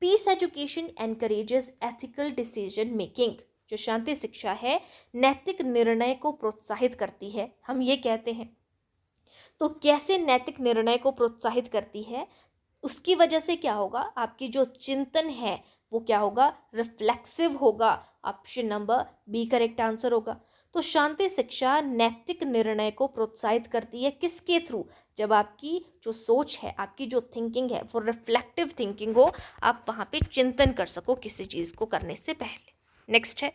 peace education encourages ethical decision making. जो शांति शिक्षा है नैतिक निर्णय को प्रोत्साहित करती है, हम ये कहते हैं। तो कैसे नैतिक निर्णय को प्रोत्साहित करती है? उसकी वजह से क्या होगा? आपकी जो चिंतन है वो क्या होगा? रिफ्लेक्सिव होगा। Option number B correct answer होगा। तो शांति शिक्षा नैतिक निर्णय को प्रोत्साहित करती है किसके थ्रू? जब आपकी जो सोच है, आपकी जो थिंकिंग है वो रिफ्लेक्टिव थिंकिंग हो, आप वहाँ पे चिंतन कर सको किसी चीज़ को करने से पहले। नेक्स्ट है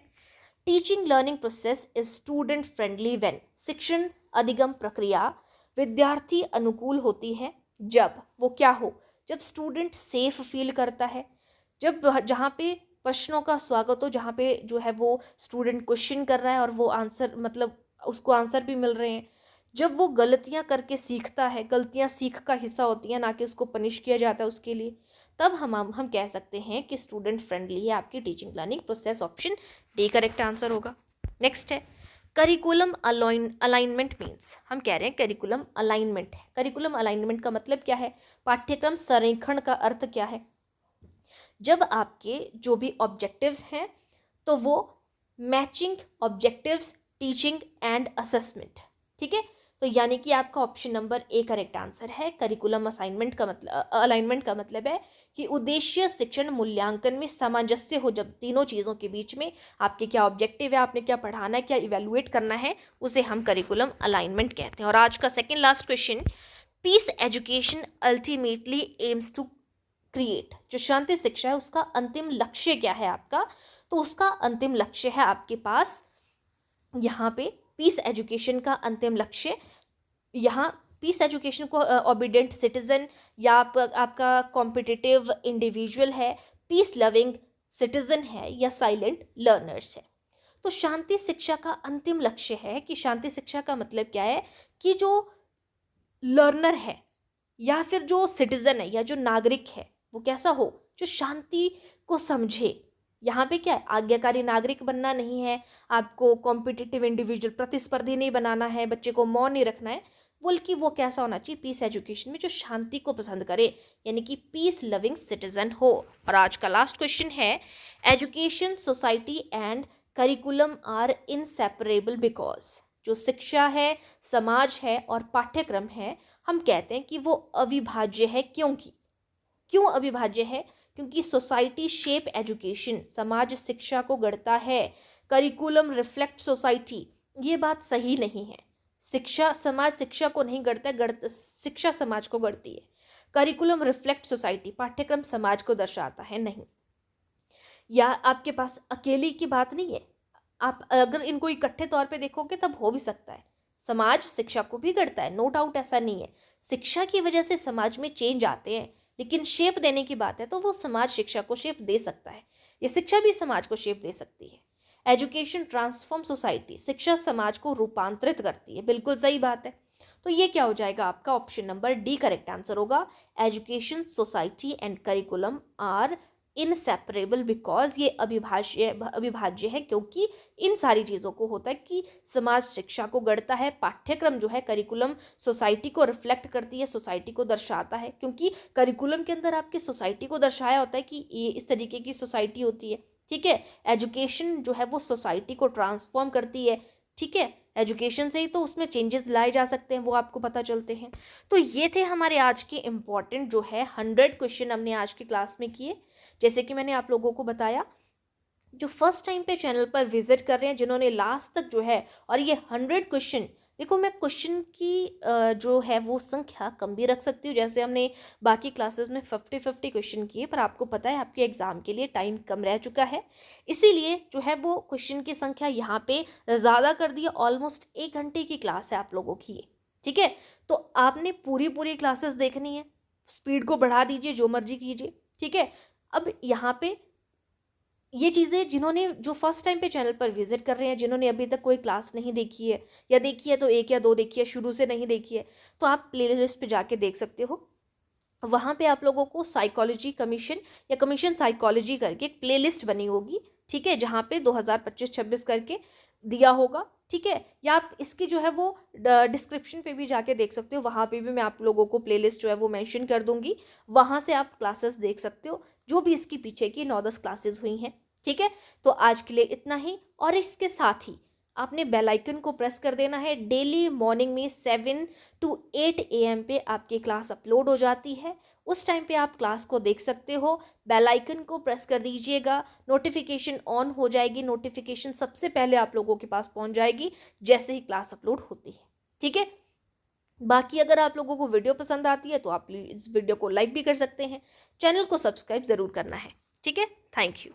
teaching learning process is student friendly when. शिक्षण अधिगम प्रक्रिया विद्यार्थी अनुकूल होती है जब वो क्या हो? जब स्टूडेंट सेफ फील करता है, जब जहाँ पे प्रश्नों का स्वागत हो, जहाँ पे जो है वो स्टूडेंट क्वेश्चन कर रहा है और वो आंसर, मतलब उसको आंसर भी मिल रहे हैं, जब वो गलतियाँ करके सीखता है, गलतियाँ सीख का हिस्सा होती हैं, ना कि उसको पनिश किया जाता है उसके लिए, तब हम कह सकते हैं कि स्टूडेंट फ्रेंडली है आपकी teaching learning process. Option D correct answer होगा। नेक्स्ट है करिकुलम अलाइनमेंट मीन्स। हम कह रहे हैं करिकुलम अलाइनमेंट है। करिकुलम अलाइनमेंट का मतलब क्या है? पाठ्यक्रम संरेखण का अर्थ क्या है? जब आपके जो भी ऑब्जेक्टिव्स हैं तो वो matching objectives, teaching and assessment. ठीक है, तो यानी कि आपका option number A correct answer है। करिकुलम असाइनमेंट का मतलब, अलाइनमेंट का मतलब है कि उद्देश्य शिक्षण मूल्यांकन में सामंजस्य हो। जब तीनों चीज़ों के बीच में आपके क्या ऑब्जेक्टिव है, आपने क्या पढ़ाना है, क्या इवेलुएट करना है, उसे हम करिकुलम अलाइनमेंट कहते हैं। और आज का second last question, peace education ultimately aims to create. जो शांति शिक्षा है उसका अंतिम लक्ष्य क्या है आपका? तो उसका अंतिम लक्ष्य है आपके पास यहाँ पे पीस एजुकेशन का अंतिम लक्ष्य, यहाँ पीस एजुकेशन को ओबीडेंट सिटीजन, या आपका कॉम्पिटिटिव इंडिविजुअल है, पीस लविंग सिटीजन है, या साइलेंट लर्नर्स है। तो शांति शिक्षा का अंतिम लक्ष्य है कि शांति शिक्षा का मतलब क्या है? कि जो लर्नर है या फिर जो सिटीजन है या जो नागरिक है वो कैसा हो? जो शांति को समझे। यहाँ पे क्या है? आज्ञाकारी नागरिक बनना नहीं है, आपको कॉम्पिटिटिव इंडिविजुअल, प्रतिस्पर्धी नहीं बनाना है, बच्चे को मौन नहीं रखना है। बल्कि वो कैसा होना चाहिए पीस एजुकेशन में, जो शांति को पसंद करे, यानी कि पीस लविंग सिटीजन हो। और आज का लास्ट क्वेश्चन है, education, society and curriculum are inseparable because, जो शिक्षा है, समाज है और पाठ्यक्रम है, हम कहते हैं कि वो अविभाज्य है। क्यों अविभाज्य है? क्योंकि सोसाइटी शेप एजुकेशन, समाज शिक्षा को गढ़ता है, करिकुलम रिफ्लेक्ट सोसाइटी, ये बात सही नहीं है। शिक्षा समाज शिक्षा को नहीं गढ़ता, शिक्षा समाज को गढ़ती है। करिकुलम रिफ्लेक्ट सोसाइटी, पाठ्यक्रम समाज को दर्शाता है, नहीं। या आपके पास अकेली की बात नहीं है, आप अगर इनको इकट्ठे तौर पे देखोगे तब हो भी सकता है। समाज शिक्षा को भी गढ़ता है, नो डाउट, ऐसा नहीं है। शिक्षा की वजह से समाज में चेंज आते हैं, लेकिन शेप देने की बात है तो वो समाज शिक्षा को शेप दे सकता है, ये शिक्षा भी समाज को शेप दे सकती है। एजुकेशन ट्रांसफॉर्म सोसाइटी, शिक्षा समाज को रूपांतरित करती है, बिल्कुल सही बात है। तो ये क्या हो जाएगा आपका? Option number D correct answer होगा। Education, society and curriculum are inseparable because, ये अविभाज्य है क्योंकि इन सारी चीज़ों को होता है कि समाज शिक्षा को गढ़ता है, पाठ्यक्रम जो है करिकुलम सोसाइटी को रिफ्लेक्ट करती है, सोसाइटी को दर्शाता है, क्योंकि करिकुलम के अंदर आपके सोसाइटी को दर्शाया होता है कि ये इस तरीके की सोसाइटी होती है। ठीक है, एजुकेशन जो है वो सोसाइटी को ट्रांसफॉर्म करती है। ठीक है, एजुकेशन से ही तो उसमें चेंजेस लाए जा सकते हैं, वो आपको पता चलते हैं। तो ये थे हमारे आज के इम्पॉर्टेंट जो है 100 क्वेश्चन हमने आज की क्लास में किए। जैसे कि मैंने आप लोगों को बताया, जो फर्स्ट टाइम पे चैनल पर विजिट कर रहे हैं, जिन्होंने लास्ट तक जो है, और ये 100 क्वेश्चन, देखो मैं क्वेश्चन की जो है वो संख्या कम भी रख सकती हूँ, जैसे हमने बाकी क्लासेस में 50-50 क्वेश्चन किए, पर आपको पता है आपके एग्जाम के लिए टाइम कम रह चुका है, इसीलिए जो है वो क्वेश्चन की संख्या यहाँ पे ज़्यादा कर दी है। ऑलमोस्ट 1 घंटे की क्लास है आप लोगों की ये। ठीक है, तो आपने पूरी क्लासेस देखनी है, स्पीड को बढ़ा दीजिए, जो मर्जी कीजिए। ठीक है, अब यहाँ पे ये चीज़ें, जिन्होंने जो फर्स्ट टाइम पे चैनल पर विजिट कर रहे हैं, जिन्होंने अभी तक कोई क्लास नहीं देखी है, या देखी है तो 1 या 2 देखी है, शुरू से नहीं देखी है, तो आप प्लेलिस्ट पे जाके देख सकते हो। वहाँ पे आप लोगों को साइकोलॉजी कमीशन या कमीशन साइकोलॉजी करके एक प्लेलिस्ट बनी होगी। ठीक है, जहाँ पे 2025-26 करके दिया होगा। ठीक है, या आप इसकी जो है वो डिस्क्रिप्शन पे भी जाके देख सकते हो, वहाँ पे भी मैं आप लोगों को प्लेलिस्ट जो है वो मेंशन कर दूंगी, वहाँ से आप क्लासेस देख सकते हो, जो भी इसकी पीछे की 9-10 क्लासेस हुई हैं। ठीक है, तो आज के लिए इतना ही, और इसके साथ ही आपने बेल आइकन को प्रेस कर देना है। डेली मॉर्निंग में 7 to 8 AM पे आपकी क्लास अपलोड हो जाती है, उस टाइम पे आप क्लास को देख सकते हो। बेल आइकन को प्रेस कर दीजिएगा, नोटिफिकेशन ऑन हो जाएगी, नोटिफिकेशन सबसे पहले आप लोगों के पास पहुंच जाएगी जैसे ही क्लास अपलोड होती है। ठीक है, बाकी अगर आप लोगों को वीडियो पसंद आती है तो आप इस वीडियो को लाइक भी कर सकते हैं, चैनल को सब्सक्राइब ज़रूर करना है। ठीक है, थैंक यू।